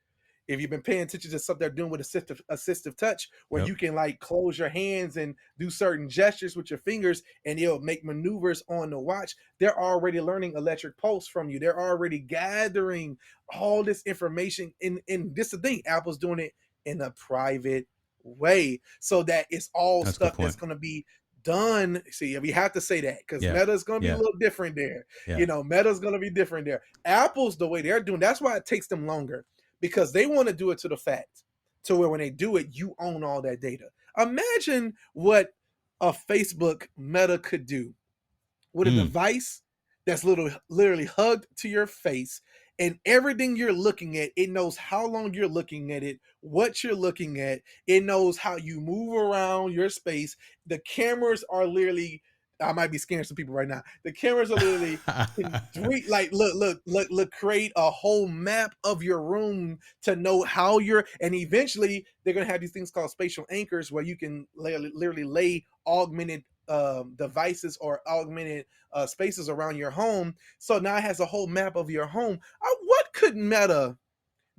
Speaker 2: if you've been paying attention to stuff they're doing with assistive touch, where
Speaker 1: Yep.
Speaker 2: you can like close your hands and do certain gestures with your fingers, and it'll make maneuvers on the watch. They're already learning electric pulse from you. They're already gathering all this information. And this is the thing, Apple's doing it in a private way, so that it's all
Speaker 1: That's a good
Speaker 2: stuff that's
Speaker 1: point.
Speaker 2: going to be done. See, we have to say that, because
Speaker 1: Yeah.
Speaker 2: Meta is going to be a
Speaker 1: Yeah.
Speaker 2: little different there.
Speaker 1: Yeah.
Speaker 2: Meta's going to be different there. Apple's the way they're doing. That's why it takes them longer, because they want to do it to the fact to where when they do it, you own all that data. Imagine what a Facebook Meta could do with a
Speaker 1: Mm.
Speaker 2: device that's literally hugged to your face, and everything you're looking at, it knows how long you're looking at it, what you're looking at, it knows how you move around your space. The cameras are literally, I might be scaring some people right now. The cameras are literally like look, create a whole map of your room to know how you're, and eventually they're gonna have these things called spatial anchors, where you can literally lay augmented devices or augmented spaces around your home. So now it has a whole map of your home. What could Meta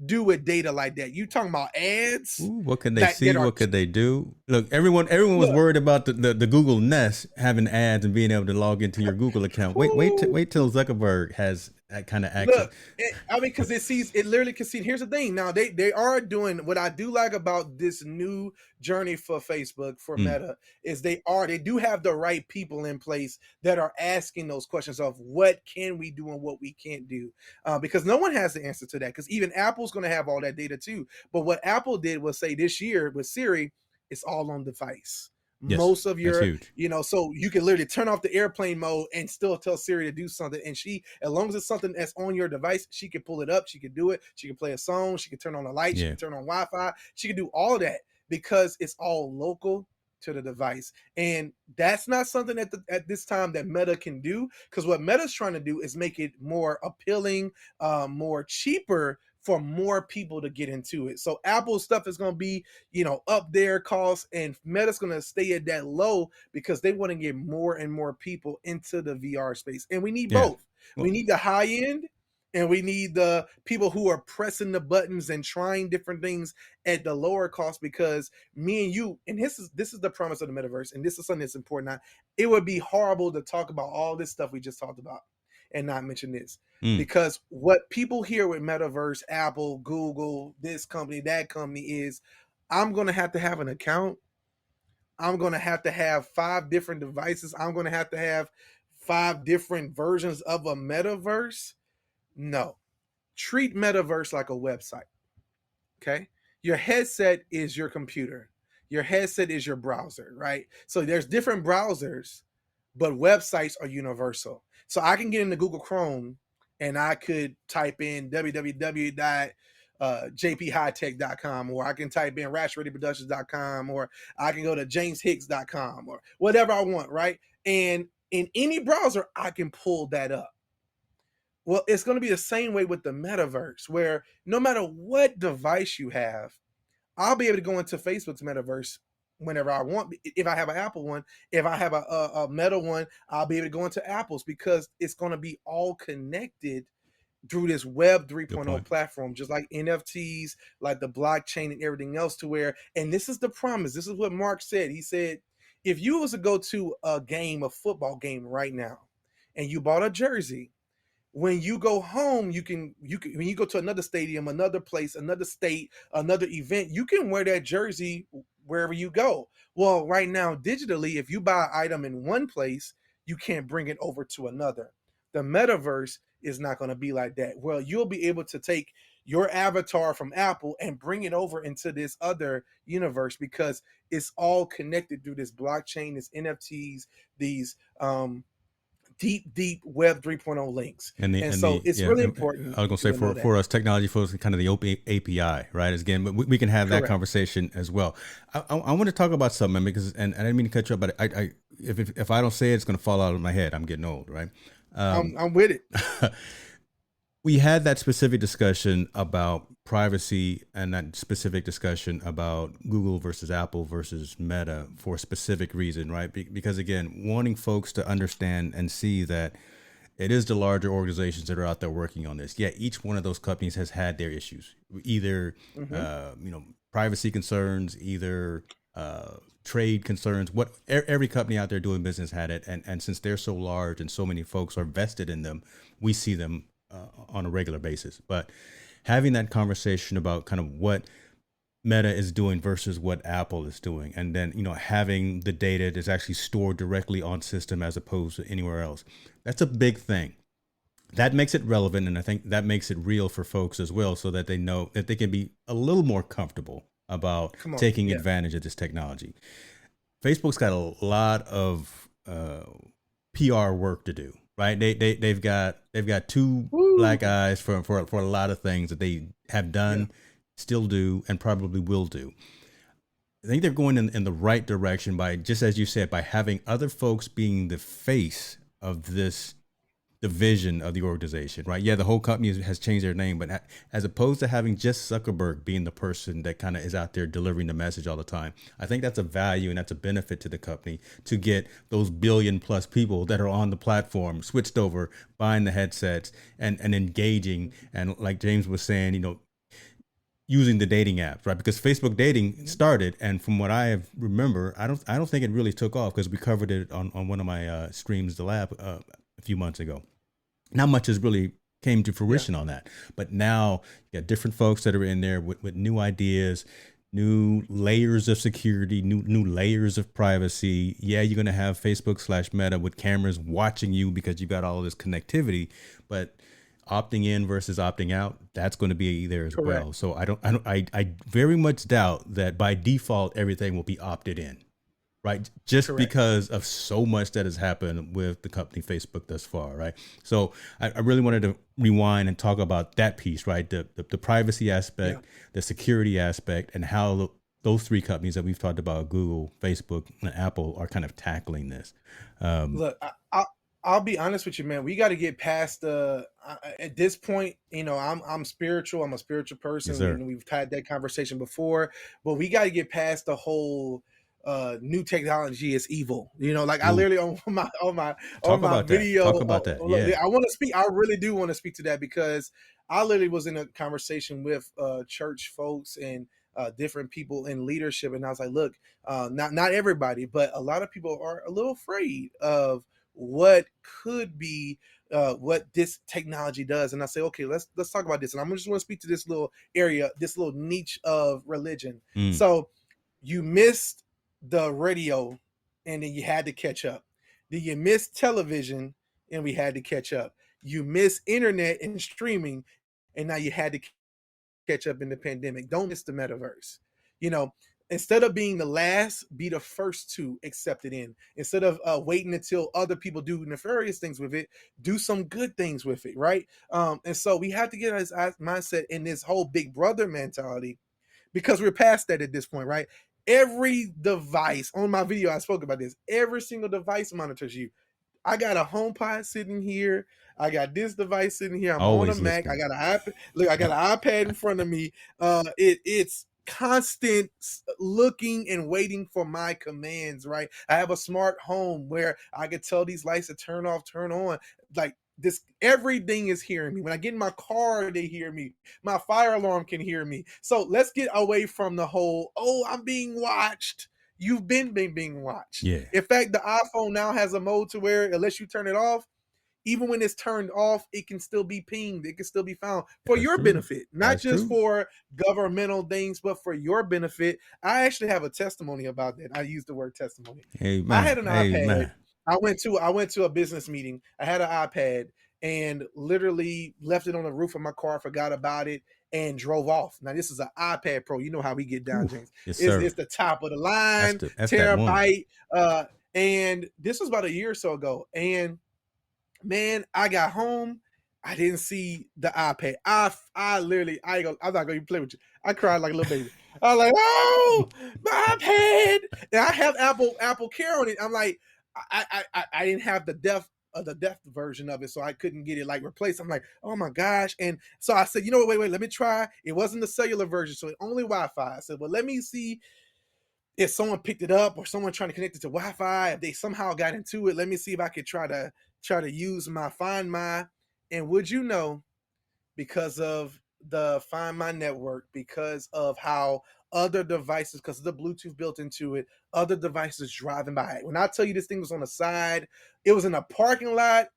Speaker 2: do with data like that? You talking about ads
Speaker 1: Ooh, what could they
Speaker 2: that
Speaker 1: see?
Speaker 2: are
Speaker 1: What could they do? Look, everyone was
Speaker 2: look,
Speaker 1: worried about the Google Nest having ads and being able to log into your Google account. Wait till Zuckerberg has that kind of access.
Speaker 2: look, because it literally can see. Here's the thing. Now they are doing what I do like about this new journey for Facebook, for Meta, is they do have the right people in place that are asking those questions of what can we do and what we can't do, because no one has the answer to that, because even Apple's going to have all that data too. But what Apple did was say this year with Siri, it's all on device.
Speaker 1: Yes,
Speaker 2: Most of
Speaker 1: that's
Speaker 2: your,
Speaker 1: huge.
Speaker 2: so you can literally turn off the airplane mode and still tell Siri to do something, and as long as it's something that's on your device, she can pull it up, she can do it, she can play a song, she can turn on the light, she
Speaker 1: Yeah.
Speaker 2: can turn on Wi-Fi, she can do all that, because it's all local to the device. And that's not something at this time that Meta can do, because what Meta's trying to do is make it more appealing, more cheaper for more people to get into it. So Apple stuff is going to be, up there cost, and Meta's going to stay at that low, because they want to get more and more people into the VR space. And we need
Speaker 1: Yeah.
Speaker 2: both. We need the high end, and we need the people who are pressing the buttons and trying different things at the lower cost, because me and you, and this is the promise of the metaverse, and this is something that's important. Now, it would be horrible to talk about all this stuff we just talked about and not mention this. Because what people hear with Metaverse, Apple, Google, this company, that company, is I'm going to have an account. I'm going to have 5 different devices. I'm going to have 5 different versions of a metaverse. No. Treat Metaverse like a website. Okay? Your headset is your computer. Your headset is your browser, right? So there's different browsers, but websites are universal. So I can get into Google Chrome and I could type in www.jphightech.com, or I can type in rashreadyproductions.com, or I can go to jameshicks.com, or whatever I want, right? And in any browser, I can pull that up. Well, it's going to be the same way with the metaverse, where no matter what device you have, I'll be able to go into Facebook's metaverse whenever I want. If I have an Apple one, if I have a Meta one, I'll be able to go into Apple's, because it's going to be all connected through this Web 3.0 platform, just like NFTs, like the blockchain and everything else, to where, and this is the promise. This is what Mark said. He said, if you was to go to a football game right now, and you bought a jersey, when you go home, you can when you go to another stadium, another place, another state, another event, you can wear that jersey wherever you go. Well, right now, digitally, if you buy an item in one place, you can't bring it over to another. The metaverse is not going to be like that. Well, you'll be able to take your avatar from Apple and bring it over into this other universe, because it's all connected through this blockchain, this NFTs, these deep Web 3.0 links. And so it's really important.
Speaker 1: I was going to say for us technology folks, kind of the open API, right? Again, but we can have that conversation as well. I want to talk about something, because, and I didn't mean to cut you up, but if I don't say it, it's going to fall out of my head. I'm getting old, right?
Speaker 2: I'm with it.
Speaker 1: we had that specific discussion about privacy and that specific discussion about Google versus Apple versus Meta for a specific reason, right? Because again, wanting folks to understand and see that it is the larger organizations that are out there working on this. Yeah, each one of those companies has had their issues, either
Speaker 2: Mm-hmm.
Speaker 1: privacy concerns, either trade concerns. What every company out there doing business had it, and since they're so large and so many folks are vested in them, we see them on a regular basis. But having that conversation about kind of what Meta is doing versus what Apple is doing, and then having the data that's actually stored directly on system as opposed to anywhere else. That's a big thing. That makes it relevant, and I think that makes it real for folks as well, so that they know that they can be a little more comfortable about
Speaker 2: Come on,
Speaker 1: taking
Speaker 2: yeah,
Speaker 1: advantage of this technology. Facebook's got a lot of PR work to do, right? They've got two
Speaker 2: woo,
Speaker 1: black eyes for a lot of things that they have
Speaker 2: yeah,
Speaker 1: done, still do, and probably will do. I think they're going in the right direction by, just as you said, by having other folks being the face of this, the vision of the organization, right? Yeah, the whole company has changed their name, but as opposed to having just Zuckerberg being the person that kind of is out there delivering the message all the time, I think that's a value and that's a benefit to the company to get those billion plus people that are on the platform switched over, buying the headsets and engaging. And like James was saying, using the dating apps, right? Because Facebook dating
Speaker 2: mhm,
Speaker 1: started, and from what I remember, I don't think it really took off because we covered it on one of my streams, the lab, a few months ago. Not much has really came to
Speaker 2: yeah,
Speaker 1: fruition on that, but now you got different folks that are in there with new ideas, new layers of security, new layers of privacy. Yeah, you're gonna have Facebook/Meta with cameras watching you because you got all of this connectivity, but opting in versus opting out, that's going to be there as
Speaker 2: correct,
Speaker 1: well. So I very much doubt that by default everything will be opted in, right? Just
Speaker 2: correct,
Speaker 1: because of so much that has happened with the company Facebook thus far, right? So I really wanted to rewind and talk about that piece, right? The privacy
Speaker 2: yeah.
Speaker 1: aspect, the security aspect, and how those three companies that we've talked about, Google, Facebook, and Apple, are kind of tackling this. Um,
Speaker 2: Look, I'll be honest with you, man. We got to get past the. At this point, I'm spiritual. I'm a spiritual
Speaker 1: yes,
Speaker 2: person.
Speaker 1: sir.
Speaker 2: We've had that conversation before, but we got to get past the whole new technology is evil. Like I
Speaker 1: Ooh,
Speaker 2: literally on my
Speaker 1: talk about that.
Speaker 2: video.
Speaker 1: Talk about that.
Speaker 2: Look,
Speaker 1: Yeah.
Speaker 2: I want to speak. I really do want to speak to that because I literally was in a conversation with church folks and different people in leadership, and I was like, look, not everybody, but a lot of people are a little afraid of what could be what this technology does. And I say, okay, let's talk about this. And I'm just want to speak to this little area, this little niche of religion.
Speaker 1: Mm.
Speaker 2: So you missed the radio and then you had to catch up. Then you missed television and we had to catch up. You missed internet and streaming and now you had to catch up in the pandemic. Don't miss the metaverse. You know, instead of being the last, be the first to accept it in. Instead of waiting until other people do nefarious things with it, do some good things with it, right? And so we have to get our mindset in this whole big brother mentality because we're past that at this point, right? Every device on my video, I spoke about this. Every single device monitors you. I got a HomePod sitting here. I got this device sitting here. I'm on a
Speaker 1: Always
Speaker 2: Mac. I
Speaker 1: listening.
Speaker 2: got an iPad. Look, I got an iPad in front of me. It's constant looking and waiting for my commands. Right. I have a smart home where I can tell these lights to turn off, turn on. Like this, everything is hearing me. When I get in my car, they hear me. My fire alarm can hear me. So let's get away from the whole. Oh, I'm being watched. You've been being watched.
Speaker 1: Yeah,
Speaker 2: In fact, the iPhone now has a mode to where unless you turn it off, even when it's turned off, it can still be pinged. It can still be found for
Speaker 1: that's
Speaker 2: your
Speaker 1: true.
Speaker 2: benefit, not
Speaker 1: That's
Speaker 2: just
Speaker 1: true.
Speaker 2: for governmental things, but for your benefit. I actually have a testimony about that. I use the word testimony. I had
Speaker 1: Amen.
Speaker 2: an iPad.
Speaker 1: Amen.
Speaker 2: I went to a business meeting. I had an iPad and literally left it on the roof of my car, forgot about it, and drove off. Now this is an iPad Pro. You know how we get down,
Speaker 1: Whew.
Speaker 2: James.
Speaker 1: Yes,
Speaker 2: It's,
Speaker 1: sir.
Speaker 2: it's the top of the
Speaker 1: That's
Speaker 2: line,
Speaker 1: that one.
Speaker 2: terabyte. And this was about a year or so ago. And man, I got home. I didn't see the iPad. I literally, I'm not gonna play with you. I cried like a little baby. I was like, oh, my iPad. And I have Apple Care on it. I'm like, I didn't have the depth the deaf version of it, so I couldn't get it like replaced. I'm like, oh my gosh. And so I said, you know what, wait, let me try. It wasn't the cellular version, so it only Wi-Fi. I said, well, let me see if someone picked it up or someone trying to connect it to Wi-Fi, if they somehow got into it. Let me see if I could try to use my Find My. And would you know, because of the Find My network, because of how other devices, because of the Bluetooth built into it, other devices driving by. When I tell you this thing was on the side, it was in a parking lot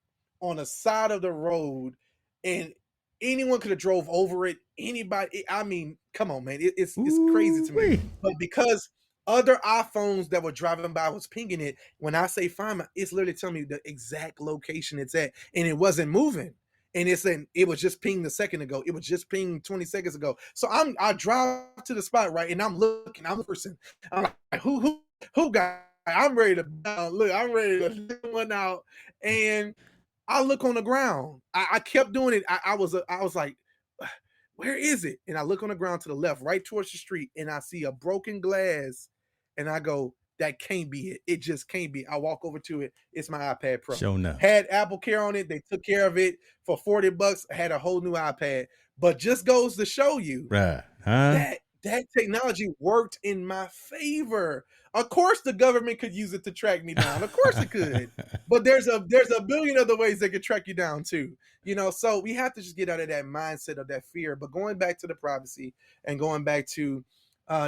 Speaker 2: on the side of the road, and anyone could have drove over it. Anybody, I mean, come on, man, it's crazy to me.
Speaker 1: Ooh-wee.
Speaker 2: But because other iPhones that were driving by was pinging it, when I say Find My, it's literally telling me the exact location it's at, and it wasn't moving. And it's saying it was just pinged a second ago. It was just pinged 20 seconds ago. So I drive to the spot, right? And I'm looking, I'm the person. I'm like, who got, I'm ready to look, I'm ready to lift one out. And I look on the ground. I kept doing it. I was like, where is it? And I look on the ground to the left, right towards the street, and I see a broken glass. And I go, that can't be it. It just can't be. I walk over to it. It's my iPad Pro.
Speaker 1: Show enough.
Speaker 2: Had Apple Care on it. They took care of it for $40. I had a whole new iPad. But just goes to show you
Speaker 1: Right. Huh?
Speaker 2: that technology worked in my favor. Of course, the government could use it to track me down. Of course, it could. But there's a billion other ways they could track you down too. So we have to just get out of that mindset of that fear. But going back to the privacy and going back to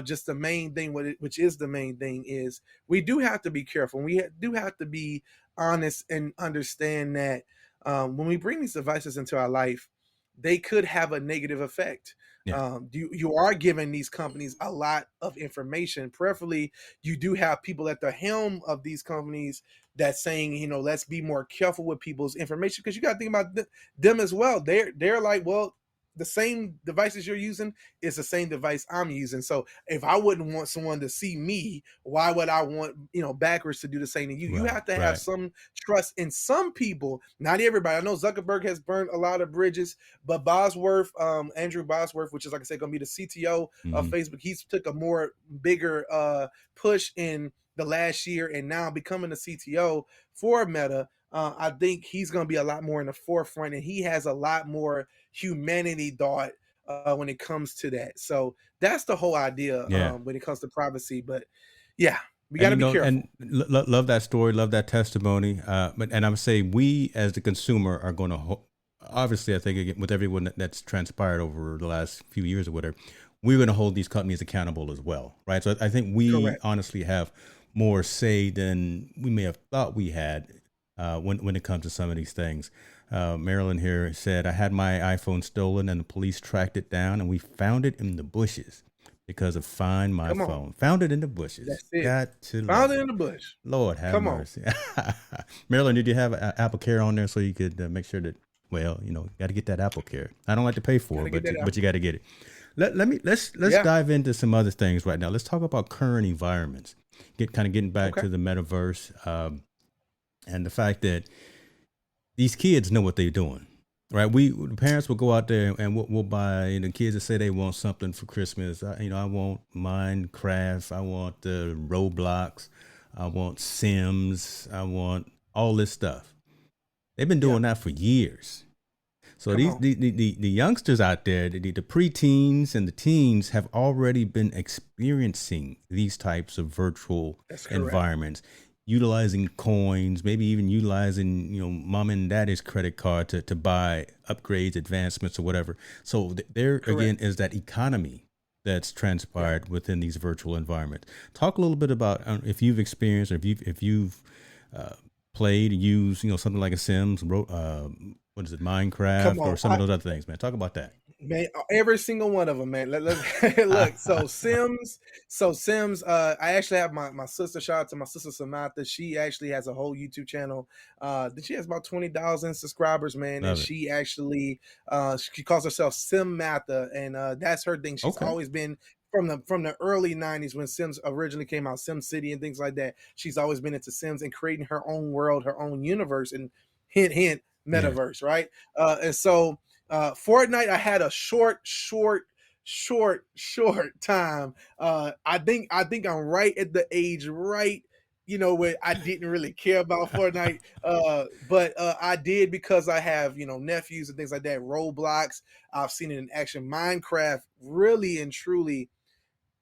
Speaker 2: just the main thing, which is the main thing, is we do have to be careful. We do have to be honest and understand that when we bring these devices into our life, they could have a negative effect.
Speaker 1: Yeah.
Speaker 2: You are giving these companies a lot of information. Preferably, you do have people at the helm of these companies that's saying, let's be more careful with people's information, because you got to think about them as well. They're like, well, the same devices you're using is the same device I'm using. So if I wouldn't want someone to see me, why would I want backwards to do the same to you? You
Speaker 1: Right.
Speaker 2: have to have
Speaker 1: Right.
Speaker 2: some trust in some people, not everybody. I know Zuckerberg has burned a lot of bridges, but Bosworth, Andrew Bosworth, which is, like I said, going to be the CTO of
Speaker 1: Mhm.
Speaker 2: Facebook, he's took a more bigger push in the last year, and now becoming the CTO for Meta. I think he's going to be a lot more in the forefront, and he has a lot more humanity thought when it comes to that. So that's the whole idea
Speaker 1: Yeah.
Speaker 2: when it comes to privacy. But yeah, we got
Speaker 1: And
Speaker 2: to be careful.
Speaker 1: love that story, love that testimony. And I'm saying we as the consumer are going to obviously, I think again, with everyone that's transpired over the last few years or whatever, we're going to hold these companies accountable as well, right? So I think we
Speaker 2: Correct.
Speaker 1: honestly have more say than we may have thought we had when it comes to some of these things. Marilyn here said, I had my iPhone stolen and the police tracked it down and we found it in the bushes because of Find My
Speaker 2: Come on.
Speaker 1: Phone. Found it in the bushes.
Speaker 2: That's it.
Speaker 1: Got to
Speaker 2: Found
Speaker 1: love
Speaker 2: it
Speaker 1: it.
Speaker 2: in the bush.
Speaker 1: Lord have
Speaker 2: Come on.
Speaker 1: mercy. Marilyn, did you have Apple Care on there so you could make sure that, well, got to get that Apple Care. I don't like to pay for
Speaker 2: Gotta
Speaker 1: it,
Speaker 2: get that
Speaker 1: but
Speaker 2: out.
Speaker 1: you got to get it. Let's
Speaker 2: Yeah.
Speaker 1: dive into some other things right now. Let's talk about current environments. Getting back
Speaker 2: Okay.
Speaker 1: to the metaverse and the fact that these kids know what they're doing, right? The parents will go out there and we'll buy. The kids that say they want something for Christmas. I want Minecraft. I want Roblox. I want Sims. I want all this stuff. They've been
Speaker 2: Yeah.
Speaker 1: doing that for years. So
Speaker 2: Come on.
Speaker 1: the youngsters out there, the preteens and the teens have already been experiencing these types of virtual
Speaker 2: That's correct.
Speaker 1: environments, utilizing coins, maybe even utilizing mom and daddy's credit card to buy upgrades, advancements, or whatever. So there again is that economy that's transpired within these virtual environments. Talk a little bit about if you've experienced or if you've played, used, something like a Sims, what is it,
Speaker 2: Come
Speaker 1: Minecraft,
Speaker 2: on.
Speaker 1: or some of those other things, man. Talk about that.
Speaker 2: Man, every single one of them, man. Look. So Sims. I actually have my sister. Shout out to my sister Samantha. She actually has a whole YouTube channel. She has about 20,000 subscribers, man.
Speaker 1: Love
Speaker 2: And
Speaker 1: it.
Speaker 2: she actually she calls herself Simmatha, and that's her thing. She's
Speaker 1: Okay.
Speaker 2: always been from the early 90s when Sims originally came out, Sim City and things like that. She's always been into Sims and creating her own world, her own universe, and hint,
Speaker 1: Yeah.
Speaker 2: metaverse, right? And so Fortnite, I had a short time. I think I'm right at the age, right where I didn't really care about Fortnite. But I did because I have, nephews and things like that. Roblox, I've seen it in action. Minecraft, really and truly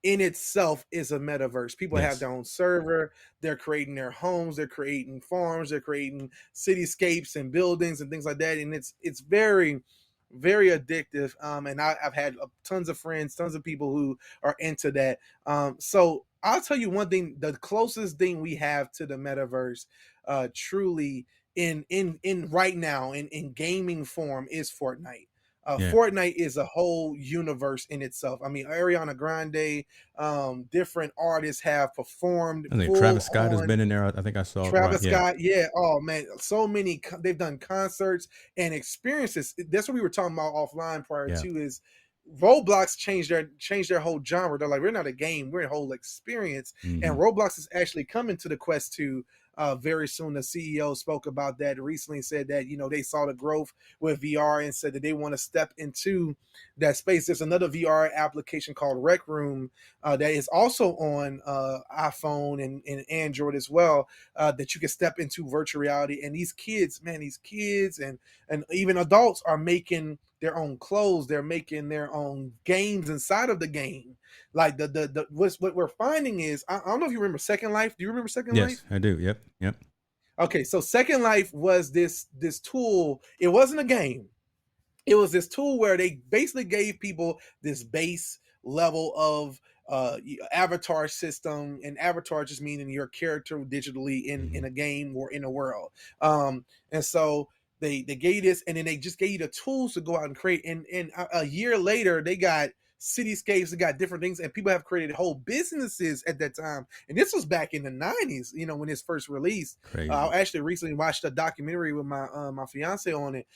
Speaker 2: in itself is a metaverse. People have
Speaker 1: Yes.
Speaker 2: their own server, they're creating their homes, they're creating farms, they're creating cityscapes and buildings and things like that. And it's very, very addictive. And I've had tons of friends, tons of people who are into that. So I'll tell you one thing: the closest thing we have to the metaverse, truly in right now in gaming form is Fortnite.
Speaker 1: Yeah.
Speaker 2: Fortnite is a whole universe in itself. I mean, Ariana Grande, different artists have performed
Speaker 1: I think
Speaker 2: full
Speaker 1: Travis Scott has
Speaker 2: on.
Speaker 1: been in there. I think I saw it. Right.
Speaker 2: Travis
Speaker 1: Yeah.
Speaker 2: Scott, yeah. Oh man, so many. They've done concerts and experiences. That's what we were talking about offline prior
Speaker 1: Yeah.
Speaker 2: to. Is Roblox changed their whole genre. They're like, we're not a game, we're a whole experience. And
Speaker 1: Hmm.
Speaker 2: Roblox is actually coming to the Quest 2 very soon. The CEO spoke about that recently, said that they saw the growth with VR and said that they want to step into that space. There's another VR application called Rec Room that is also on iPhone and Android as well, that you can step into virtual reality. And these kids, man, these kids and even adults are making their own clothes. They're making their own games inside of the game. Like what we're finding is, I don't know if you remember Second Life. Do you remember Second
Speaker 1: Yes,
Speaker 2: Life?
Speaker 1: I do. Yep. Yep.
Speaker 2: Okay, so Second Life was this tool. It wasn't a game. It was this tool where they basically gave people this base level of avatar system, and avatar just meaning your character digitally in
Speaker 1: Hmm.
Speaker 2: a game or in a world. And so they gave you this, and then they just gave you the tools to go out and create. And a year later, they got cityscapes, they got different things, and people have created whole businesses at that time. And this was back in the 90s, when it's first released.
Speaker 1: Crazy.
Speaker 2: I actually recently watched a documentary with my fiance on it,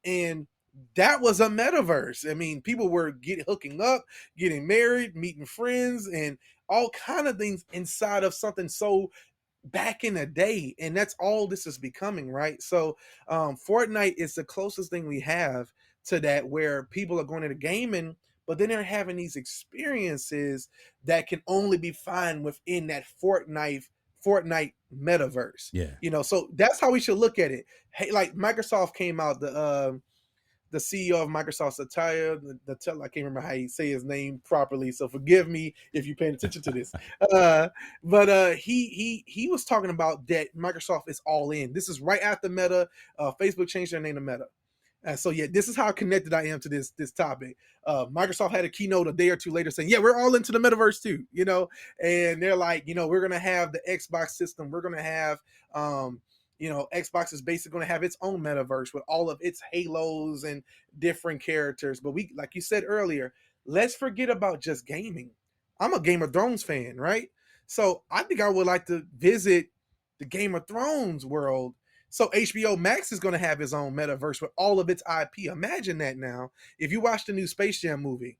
Speaker 2: and that was a metaverse. I mean, people were hooking up, getting married, meeting friends, and all kind of things inside of something so back in the day. And that's all this is becoming, right? So Fortnite is the closest thing we have to that, where people are going into gaming, but then they're having these experiences that can only be found within that Fortnite metaverse.
Speaker 1: Yeah.
Speaker 2: So that's how we should look at it. Hey, like Microsoft came out, the CEO of Microsoft Satya, I can't remember how you say his name properly, so forgive me if you're paying attention to this. But he was talking about that Microsoft is all in. This is right after Meta. Facebook changed their name to Meta. So yeah, this is how connected I am to this topic. Microsoft had a keynote a day or two later saying, "Yeah, we're all into the metaverse too," and they're like, we're gonna have the Xbox system, we're gonna have, Xbox is basically going to have its own metaverse with all of its halos and different characters. But we, like you said earlier, let's forget about just gaming. I'm a Game of Thrones fan, right? So I think I would like to visit the Game of Thrones world. So HBO Max is going to have its own metaverse with all of its IP. Imagine that now. If you watch the new Space Jam movie,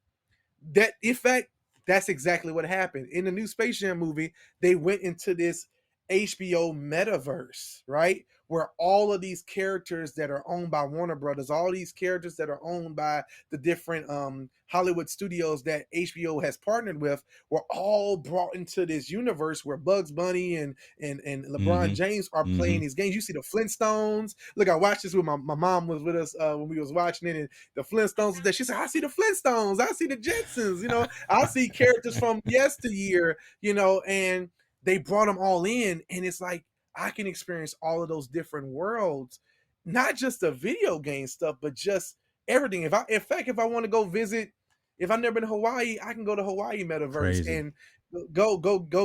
Speaker 2: that in fact, that's exactly what happened in the new Space Jam movie. They went into this HBO metaverse, right, where all of these characters that are owned by Warner Brothers, all these characters that are owned by the different Hollywood studios that HBO has partnered with, were all brought into this universe where Bugs Bunny and LeBron
Speaker 1: Hmm.
Speaker 2: James are playing
Speaker 1: Hmm.
Speaker 2: these games. You see the Flintstones. Look, I watched this with my mom was with us when we was watching it, and the Flintstones. That she said, I see the Flintstones, I see the Jetsons. I see characters from yesteryear. And they brought them all in, and it's like I can experience all of those different worlds, not just the video game stuff, but just everything. If I want to go visit, if I've never been to Hawaii, I can go to Hawaii metaverse
Speaker 1: Crazy.
Speaker 2: and go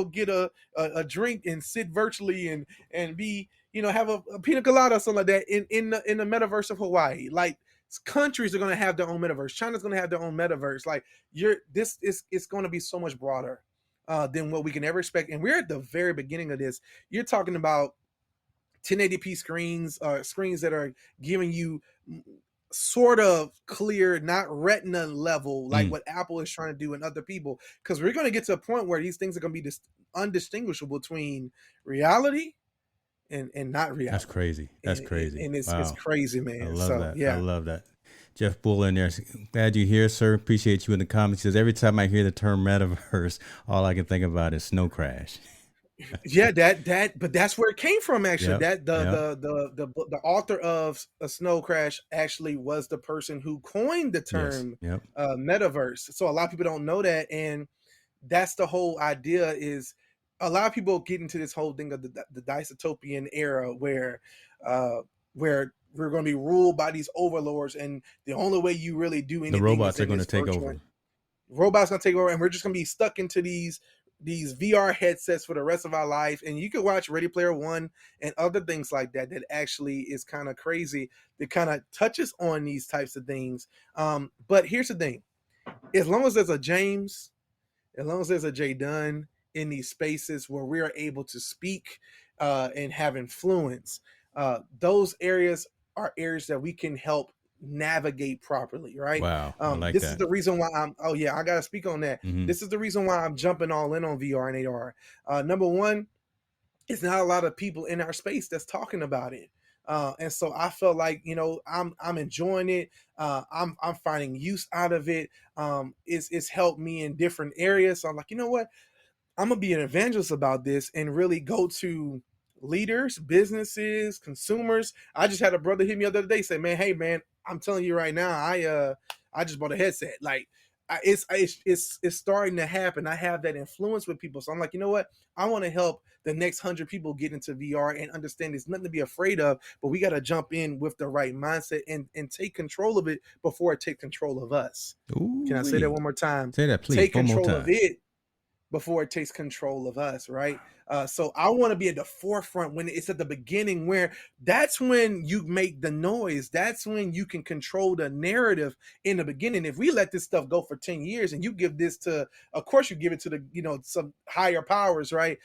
Speaker 2: get a drink and sit virtually and be have a pina colada or something like that in the metaverse of Hawaii. Like countries are going to have their own metaverse. China's going to have their own metaverse. Like this is it's going to be so much broader than what we can ever expect. And we're at the very beginning of this. You're talking about 1080p screens, screens that are giving you sort of clear, not retina level, like
Speaker 1: Mm.
Speaker 2: what Apple is trying to do and other people. Because we're going to get to a point where these things are going to be undistinguishable between reality and not
Speaker 1: That's
Speaker 2: reality.
Speaker 1: crazy. That's crazy.
Speaker 2: And it's
Speaker 1: Wow.
Speaker 2: crazy,
Speaker 1: I
Speaker 2: man.
Speaker 1: love
Speaker 2: So
Speaker 1: that. I
Speaker 2: yeah.
Speaker 1: love that. Jeff Bull in there. Glad you're here, sir. Appreciate you in the comments. He says every time I hear the term metaverse, all I can think about is snow crash.
Speaker 2: Yeah, but that's where it came from. Actually,
Speaker 1: Yep.
Speaker 2: that
Speaker 1: Yep.
Speaker 2: the author of A Snow Crash actually was the person who coined the
Speaker 1: Yes.
Speaker 2: term
Speaker 1: Yep.
Speaker 2: metaverse. So a lot of people don't know that, and that's the whole idea. Is a lot of people get into this whole thing of the dystopian era uh, where we're going to be ruled by these overlords, and the only way you really do
Speaker 1: The
Speaker 2: anything is
Speaker 1: robots are
Speaker 2: in
Speaker 1: going to
Speaker 2: this
Speaker 1: take
Speaker 2: virtual.
Speaker 1: over.
Speaker 2: Robots gonna take over, and we're just gonna be stuck into these VR headsets for the rest of our life. And you can watch Ready Player One and other things like that. That actually is kind of crazy. That kind of touches on these types of things. But here's the thing: as long as there's a James, as long as there's a Jay Dunn in these spaces where we are able to speak and have influence, those areas are areas that we can help navigate properly, right?
Speaker 1: Wow. I like
Speaker 2: This is
Speaker 1: that.
Speaker 2: the reason why I'm. Oh yeah, I gotta speak on that.
Speaker 1: Hmm.
Speaker 2: This is the reason why I'm jumping all in on VR and AR. Number one, it's not a lot of people in our space that's talking about it. And so I felt like, I'm enjoying it. I'm finding use out of it. It's helped me in different areas. So I'm like, you know what? I'm gonna be an evangelist about this and really go to leaders, businesses, consumers. I just had a brother hit me the other day, say, "Man, hey man, I'm telling you right now, I just bought a headset. Like, it's starting to happen. I have that influence with people, so I'm like, you know what? I want to help the next 100 people get into VR and understand there's nothing to be afraid of, but we got to jump in with the right mindset and take control of it before it takes control of us. Can
Speaker 1: Ooh
Speaker 2: I say that
Speaker 1: wee.
Speaker 2: one more time?
Speaker 1: Say that, please,
Speaker 2: Take
Speaker 1: one more
Speaker 2: control of
Speaker 1: time.
Speaker 2: it before it takes control of us, right? So I want to be at the forefront when it's at the beginning, where that's when you make the noise. That's when you can control the narrative in the beginning. If we let this stuff go for 10 years and you give this to, of course, you give it to some higher powers, right?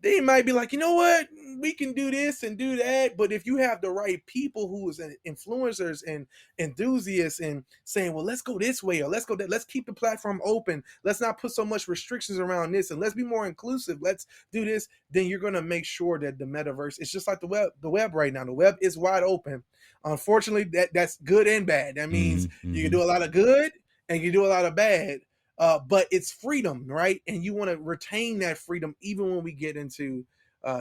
Speaker 2: They might be like, you know what, we can do this and do that. But if you have the right people who is influencers and enthusiasts and saying, well, let's go this way or let's go that, let's keep the platform open. Let's not put so much restrictions around this and let's be more inclusive. Let's do this. Then you're going to make sure that the metaverse, it's just like the web right now. The web is wide open. Unfortunately, that's good and bad. That means
Speaker 1: Hmm.
Speaker 2: you can
Speaker 1: Hmm.
Speaker 2: do a lot of good and you do a lot of bad, but it's freedom, right? And you want to retain that freedom even when we get into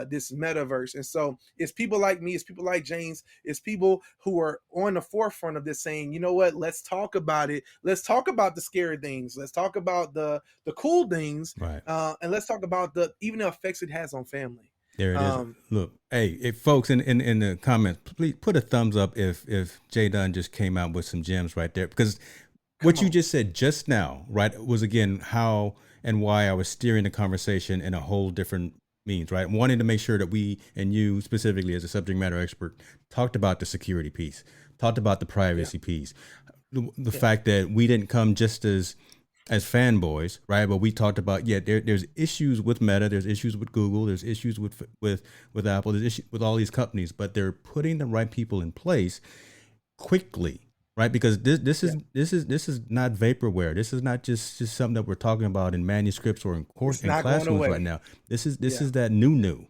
Speaker 2: this metaverse. And so it's people like me, it's people like James, it's people who are on the forefront of this saying, you know what, let's talk about it. Let's talk about the scary things. Let's talk about the cool things.
Speaker 1: Right.
Speaker 2: And let's talk about the even the effects it has on family.
Speaker 1: There it is.
Speaker 2: Um,
Speaker 1: Look, hey, if folks in the comments, please put a thumbs up if Jay Dunn just came out with some gems right there, because
Speaker 2: Come
Speaker 1: what you
Speaker 2: on.
Speaker 1: just said just now, right, was again how and why I was steering the conversation in a whole different means, right? Wanting to make sure that we and you specifically as a subject matter expert talked about the security piece, talked about the
Speaker 2: Yeah.
Speaker 1: privacy piece, the
Speaker 2: Yeah.
Speaker 1: fact that we didn't come just as fanboys, right? But we talked about there's issues with Meta, there's issues with Google, there's issues with Apple, there's issues with all these companies, but they're putting the right people in place quickly, right? Because
Speaker 2: Yeah.
Speaker 1: this is not vaporware. This is not just something that we're talking about in manuscripts or in course
Speaker 2: It's
Speaker 1: in
Speaker 2: not going
Speaker 1: classrooms right
Speaker 2: away.
Speaker 1: now. This
Speaker 2: Yeah.
Speaker 1: is that new,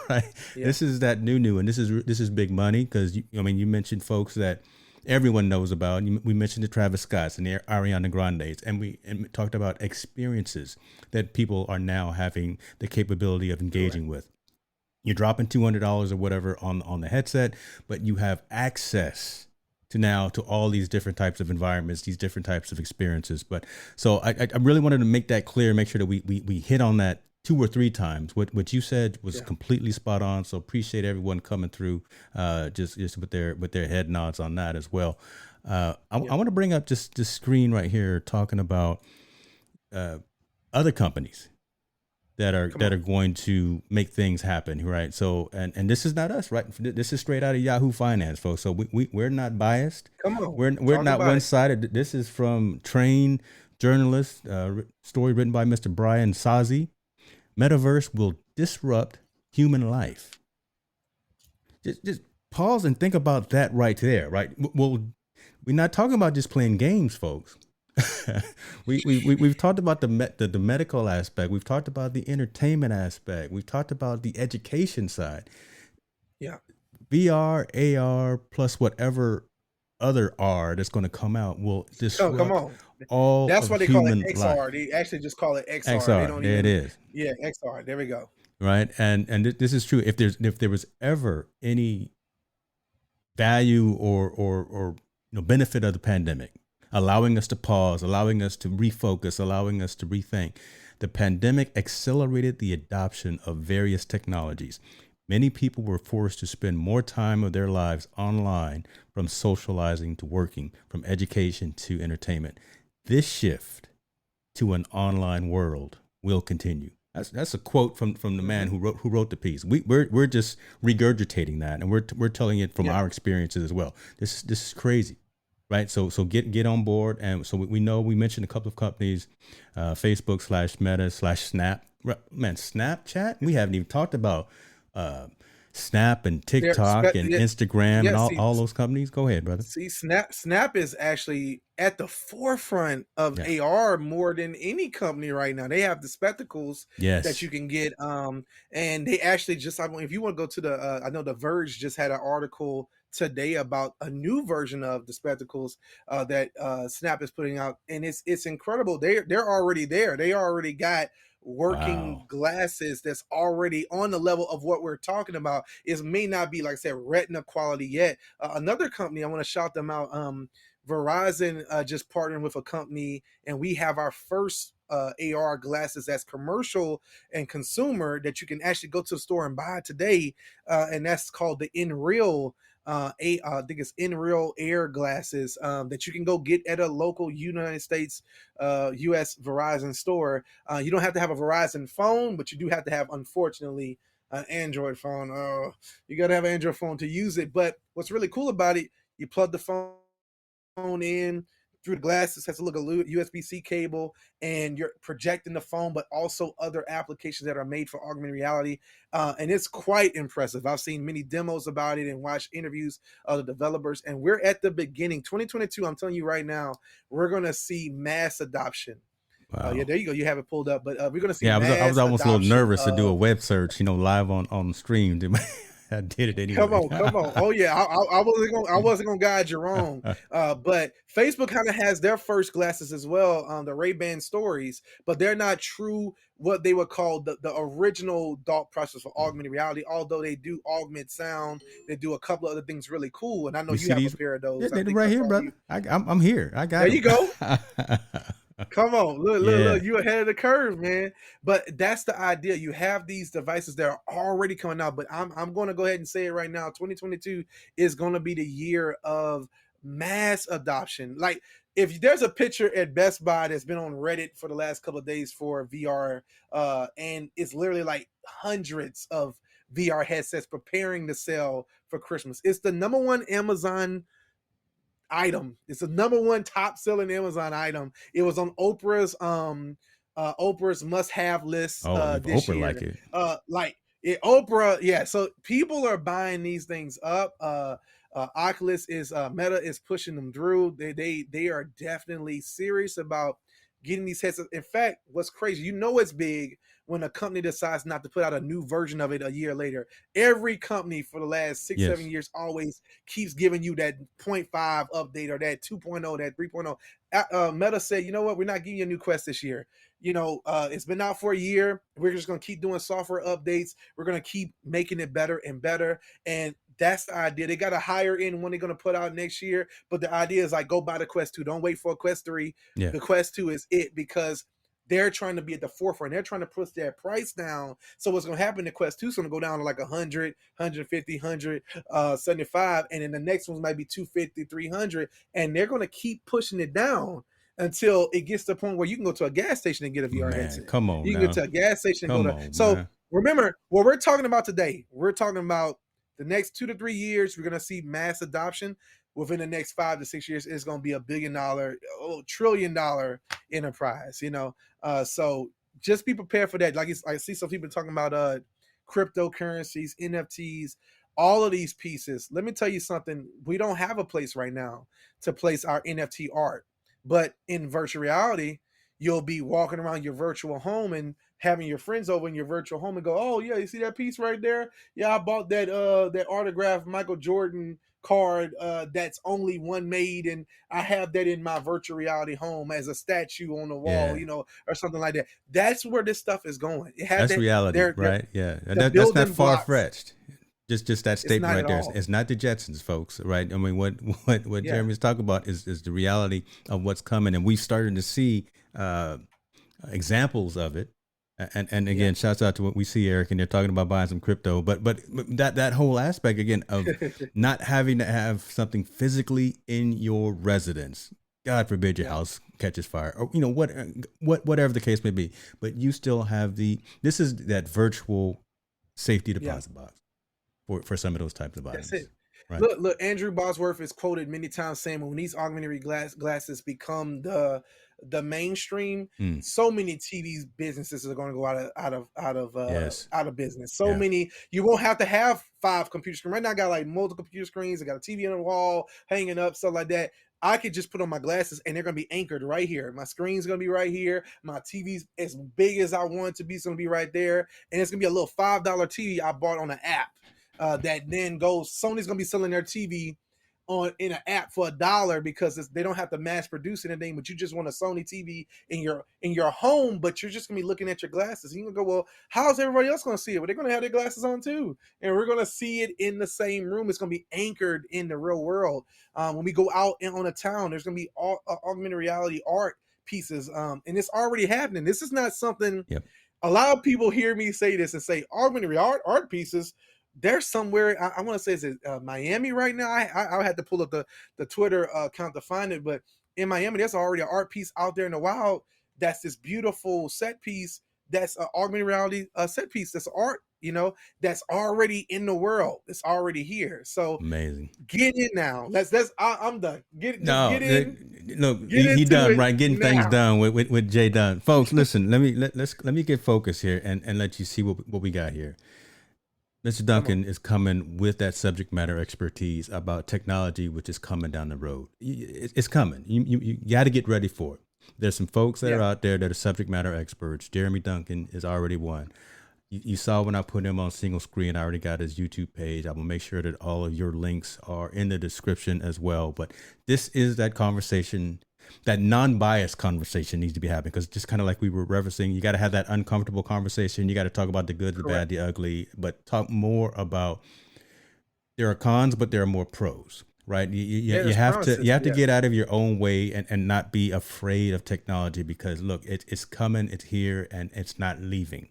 Speaker 1: right?
Speaker 2: Yeah.
Speaker 1: This is that new, and this is big money because I mean you mentioned folks that everyone knows about. We mentioned the Travis Scotts and the Ariana Grandes, and we talked about experiences that people are now having the capability of
Speaker 2: Correct.
Speaker 1: engaging with. You're dropping $200 or whatever on the headset, but you have access to all these different types of environments, these different types of experiences. But so I really wanted to make that clear, make sure that we hit on that two or three times. What you said was
Speaker 2: Yeah.
Speaker 1: completely spot on. So appreciate everyone coming through, just with their head nods on that as well. I
Speaker 2: Yeah.
Speaker 1: want to bring up just this screen right here, talking about uh, other companies
Speaker 2: Come
Speaker 1: that
Speaker 2: on.
Speaker 1: are going to make things happen, right? So and this is not us, right? This is straight out of Yahoo Finance, folks. So we're not biased.
Speaker 2: Come on.
Speaker 1: We're
Speaker 2: Talk
Speaker 1: not
Speaker 2: about
Speaker 1: one
Speaker 2: it.
Speaker 1: sided. This is from trained journalists. Story written by Mr. Brian Sazi. Metaverse will disrupt human life. Just pause and think about that right there, right? Well, we're not talking about just playing games, folks. We've talked about the medical aspect. We've talked about the entertainment aspect. We've talked about the education side.
Speaker 2: Yeah.
Speaker 1: VR, AR, plus whatever other R that's going to come out will
Speaker 2: Come
Speaker 1: disrupt
Speaker 2: on.
Speaker 1: all
Speaker 2: That's
Speaker 1: of
Speaker 2: why they call it
Speaker 1: human
Speaker 2: XR.
Speaker 1: life.
Speaker 2: They actually just call it XR. They
Speaker 1: XR,
Speaker 2: don't
Speaker 1: there it
Speaker 2: even.
Speaker 1: is.
Speaker 2: Yeah, XR. There we go.
Speaker 1: right? And this is true. If there was ever any value or benefit of the pandemic, allowing us to pause, allowing us to refocus, allowing us to rethink, the pandemic accelerated the adoption of various technologies. Many people were forced to spend more time of their lives online, from socializing to working, from education to entertainment. This shift to an online world will continue. That's a quote from the man
Speaker 2: Hmm.
Speaker 1: who wrote the piece. We're just regurgitating that, and we're telling it from
Speaker 2: Yeah.
Speaker 1: our experiences as well. This is crazy, right? So get on board, and so we know we mentioned a couple of companies, Facebook/Meta/Snap. Man, Snapchat. We haven't even talked about Snap and TikTok and
Speaker 2: Yeah,
Speaker 1: Instagram and
Speaker 2: yeah.
Speaker 1: all those companies. Go ahead, brother.
Speaker 2: See, Snap is actually at the forefront of
Speaker 1: Yeah.
Speaker 2: AR more than any company right now. They have the spectacles that
Speaker 1: Yes.
Speaker 2: you can get, and they actually just, if you want to go to the, I know The Verge just had an article today about a new version of the spectacles that Snap is putting out, and it's incredible. They're already there. They already got working
Speaker 1: Wow.
Speaker 2: glasses that's already on the level of what we're talking about. It may not be, like I said, retina quality yet. Another company, I want to shout them out. Verizon just partnered with a company, and we have our first AR glasses that's commercial and consumer that you can actually go to the store and buy today, and that's called the In Real. I think it's In Real Air glasses that you can go get at a local United States, U.S. Verizon store. You don't have to have a Verizon phone, but you do have to have, unfortunately, an Android phone. You got to have an Android phone to use it. But what's really cool about it, you plug the phone in through the glasses, has a little USB-C cable, and you're projecting the phone, but also other applications that are made for augmented reality. And it's quite impressive. I've seen many demos about it and watched interviews of the developers, and we're at the beginning. 2022, I'm telling you right now, we're going to see mass adoption. Yeah,
Speaker 1: Wow.
Speaker 2: there you go. You have it pulled up, but we're going to see
Speaker 1: Yeah, I was
Speaker 2: mass
Speaker 1: almost a little
Speaker 2: adoption
Speaker 1: nervous to do a
Speaker 2: of.
Speaker 1: web search, live on stream. I did it
Speaker 2: Come
Speaker 1: anyway.
Speaker 2: on, come on. Oh yeah, I wasn't gonna guide you wrong. But Facebook kind of has their first glasses as well, the Ray-Ban Stories, but they're not true what they would call the original thought process for augmented reality. Although they do augment sound, they do a couple of other things really cool. And I know
Speaker 1: You
Speaker 2: you
Speaker 1: see
Speaker 2: have a
Speaker 1: these?
Speaker 2: pair of
Speaker 1: Yeah,
Speaker 2: those. I
Speaker 1: they're
Speaker 2: think I
Speaker 1: right here,
Speaker 2: saw
Speaker 1: brother.
Speaker 2: you.
Speaker 1: I'm here. I got
Speaker 2: There you
Speaker 1: them.
Speaker 2: go. Come on, look, look,
Speaker 1: Yeah.
Speaker 2: look, you ahead of the curve, man. But that's the idea. You have these devices that are already coming out, but I'm going to go ahead and say it right now. 2022 is going to be the year of mass adoption. Like, if there's a picture at Best Buy that's been on Reddit for the last couple of days for VR, and it's literally like hundreds of VR headsets preparing to sell for Christmas. It's the number one Amazon item. It's the number one top selling Amazon item. It was on Oprah's must have list
Speaker 1: Oh, if
Speaker 2: this
Speaker 1: Oprah like
Speaker 2: year.
Speaker 1: it.
Speaker 2: Oprah, yeah. So people are buying these things up. Oculus is Meta is pushing them through. They are definitely serious about getting these headsets. In fact, what's crazy, it's big when a company decides not to put out a new version of it a year later. Every company for the last 6-7
Speaker 1: Yes.
Speaker 2: years always keeps giving you that point 0.5 update or that 2.0, that 3.0. Meta said, you know what, we're not giving you a new Quest this year. It's been out for a year. We're just going to keep doing software updates. We're going to keep making it better and better. And that's the idea. They got a higher end one they're going to put out next year. But the idea is like, go buy the Quest 2. Don't wait for a Quest 3.
Speaker 1: Yeah.
Speaker 2: The Quest 2 is it, because they're trying to be at the forefront. They're trying to push their price down. So what's going to happen? The Quest 2 is going to go down to like 100, 150, 175, and then the next ones might be 250, 300, and they're going to keep pushing it down until it gets to the point where you can go to a gas station and get a VR
Speaker 1: Man,
Speaker 2: headset.
Speaker 1: come on
Speaker 2: You can go
Speaker 1: now.
Speaker 2: to a gas station and go
Speaker 1: Come
Speaker 2: to.
Speaker 1: on,
Speaker 2: So
Speaker 1: man.
Speaker 2: remember what we're talking about today. We're talking about the next 2 to 3 years. We're going to see mass adoption. Within the next 5 to 6 years, it's going to be $1 billion, $1 trillion enterprise. So just be prepared for that. Like, I see some people talking about cryptocurrencies, NFTs, all of these pieces. Let me tell you something. We don't have a place right now to place our NFT art, but in virtual reality, you'll be walking around your virtual home and having your friends over in your virtual home and go, oh yeah, you see that piece right there? Yeah, I bought that autographed Michael Jordan card that's only one made, and I have that in my virtual reality home as a statue on the wall,
Speaker 1: Yeah.
Speaker 2: or something like that. That's where this stuff is going. It has
Speaker 1: That's
Speaker 2: that.
Speaker 1: reality,
Speaker 2: They're
Speaker 1: right? Yeah.
Speaker 2: the
Speaker 1: That's not
Speaker 2: building
Speaker 1: far
Speaker 2: blocks.
Speaker 1: fetched. Just that
Speaker 2: It's
Speaker 1: statement
Speaker 2: not
Speaker 1: right
Speaker 2: at
Speaker 1: there.
Speaker 2: all.
Speaker 1: It's not the Jetsons, folks, right? I mean, what
Speaker 2: Yeah.
Speaker 1: Jeremy's talking about is the reality of what's coming, and we've started to see examples of it. And
Speaker 2: Yeah.
Speaker 1: again, shouts out to what we see, Eric, and they're talking about buying some crypto. But that whole aspect again of not having to have something physically in your residence. God forbid your
Speaker 2: Yeah.
Speaker 1: house catches fire, or whatever the case may be. But you still have this is that virtual safety
Speaker 2: Yeah.
Speaker 1: deposit box for some of those types of
Speaker 2: That's
Speaker 1: items,
Speaker 2: it.
Speaker 1: right?
Speaker 2: Look. Andrew Bosworth is quoted many times saying, when these augmented glasses become the mainstream,
Speaker 1: Mm,
Speaker 2: so many TV businesses are going to go
Speaker 1: yes.
Speaker 2: out of business. So
Speaker 1: Yeah.
Speaker 2: many. You won't have to have 5 computer screens. Right now, I got like multiple computer screens. I got a TV on the wall, hanging up, stuff like that. I could just put on my glasses and they're going to be anchored right here. My screen's going to be right here. My TV's as big as I want it to be. It's going to be right there. And it's going to be a little $5 TV I bought on an app. That then goes. Sony's gonna be selling their TV in an app for $1 because they don't have to mass produce anything, but you just want a Sony TV in your home, but you're just gonna be looking at your glasses. And you're gonna go, well, how's everybody else gonna see it? Well, they're gonna have their glasses on too, and we're gonna see it in the same room. It's gonna be anchored in the real world. When we go out on a town, there's gonna be augmented reality art pieces, and it's already happening. This is not something.
Speaker 1: Yep.
Speaker 2: A lot of people hear me say this and say augmented art pieces. There's somewhere I want to say, is it Miami right now? I had to pull up the Twitter account to find it, but in Miami, there's already an art piece out there in the wild. That's this beautiful set piece. That's an augmented reality set piece. That's art, that's already in the world. It's already here. So
Speaker 1: Amazing.
Speaker 2: get in now. I'm done. Get in.
Speaker 1: Look,
Speaker 2: Get
Speaker 1: he
Speaker 2: into
Speaker 1: done
Speaker 2: it
Speaker 1: right, getting things
Speaker 2: now.
Speaker 1: done with Jay Dunn. Folks, listen, let me get focused here and let you see what we got here. Mr. Duncan is coming with that subject matter expertise about technology, which is coming down the road. It's coming. You got to get ready for it. There's some folks that are out there that are subject matter experts. Jeremy Duncan is already one. You saw when I put him on single screen, I already got his YouTube page. I will make sure that all of your links are in the description as well. But this is that conversation, that non-biased conversation needs to be happening, because just kind of like we were referencing, you got to have that uncomfortable conversation. You got to talk about the good, the bad, the ugly, but talk more about there are cons, but there are more pros, right? You have to get out of your own way and not be afraid of technology, because look, it's coming, it's here, and it's not leaving.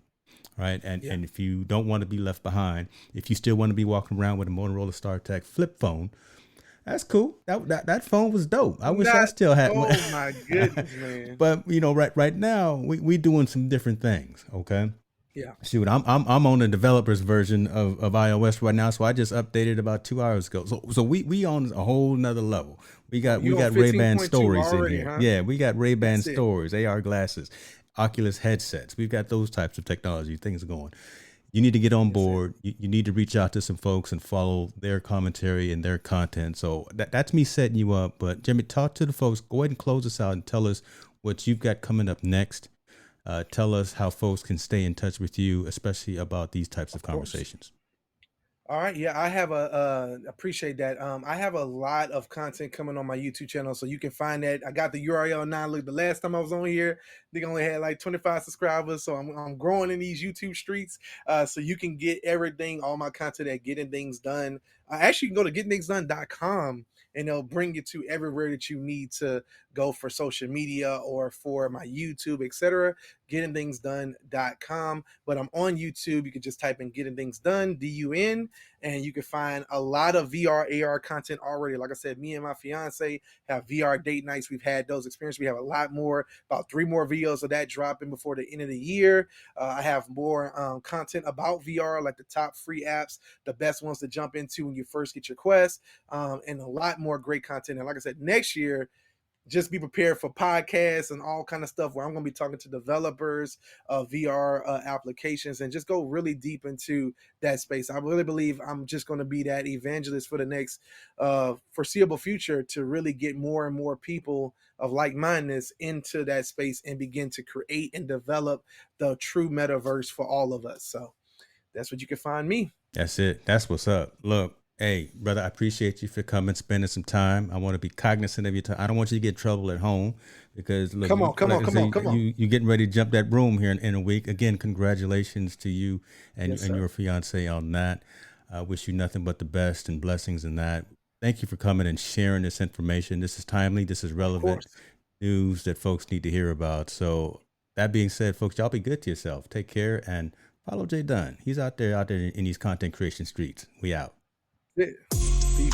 Speaker 1: Right. And if you don't want to be left behind, if you still want to be walking around with a Motorola StarTech flip phone, that's cool. That phone was dope. I wish I still had one.
Speaker 2: Oh my goodness, man.
Speaker 1: But right now we doing some different things. Okay.
Speaker 2: Yeah.
Speaker 1: Shoot, I'm on the developers version of iOS right now, so I just updated about 2 hours ago. So we on a whole nother level. We got Ray-Ban stories
Speaker 2: already,
Speaker 1: in here.
Speaker 2: huh?
Speaker 1: Yeah, we got Ray-Ban stories, AR glasses, Oculus headsets. We've got those types of technology. Things are going. You need to get on board. You need to reach out to some folks and follow their commentary and their content. So that's me setting you up. But Jimmy, talk to the folks. Go ahead and close us out and tell us what you've got coming up next. Tell us how folks can stay in touch with you, especially about these types of conversations.
Speaker 2: All right. Yeah, I have appreciate that. I have a lot of content coming on my YouTube channel, so you can find that. I got the URL now. Look, the last time I was on here, I think I only had like 25 subscribers, so I'm growing in these YouTube streets. So you can get everything, all my content at Getting Things Done. Actually, you can go to gettingthingsdone.com, and they'll bring you to everywhere that you need to go for social media or for my YouTube, etc. Gettingthingsdone.com. But I'm on YouTube. You can just type in Getting Things Done, DUN, and you can find a lot of VR, AR content already. Like I said, me and my fiance have VR date nights. We've had those experiences. We have a lot more, about 3 more videos of that dropping before the end of the year. I have more content about VR, like the top free apps, the best ones to jump into when you first get your Quest, and a lot more great content. And like I said, next year, just be prepared for podcasts and all kind of stuff where I'm going to be talking to developers of VR applications and just go really deep into that space. I really believe I'm just going to be that evangelist for the next foreseeable future to really get more and more people of like-mindedness into that space and begin to create and develop the true metaverse for all of us. So that's what you can find me.
Speaker 1: That's it. That's what's up. Look, Hey, brother, I appreciate you for coming, spending some time. I want to be cognizant of your time. I don't want you to get in trouble at home because look,
Speaker 2: Come on, come
Speaker 1: like
Speaker 2: on,
Speaker 1: I
Speaker 2: come
Speaker 1: say,
Speaker 2: on, come on.
Speaker 1: you getting ready to jump that broom here in a week. Again, congratulations to you
Speaker 2: Yes,
Speaker 1: and
Speaker 2: sir.
Speaker 1: your fiance on that. I wish you nothing but the best and blessings in that. Thank you for coming and sharing this information. This is timely. This is
Speaker 2: Of
Speaker 1: relevant
Speaker 2: course.
Speaker 1: news that folks need to hear about. So that being said, folks, y'all be good to yourself. Take care and follow Jay Dunn. He's out there in these content creation streets. We out.
Speaker 2: Yeah. Peace.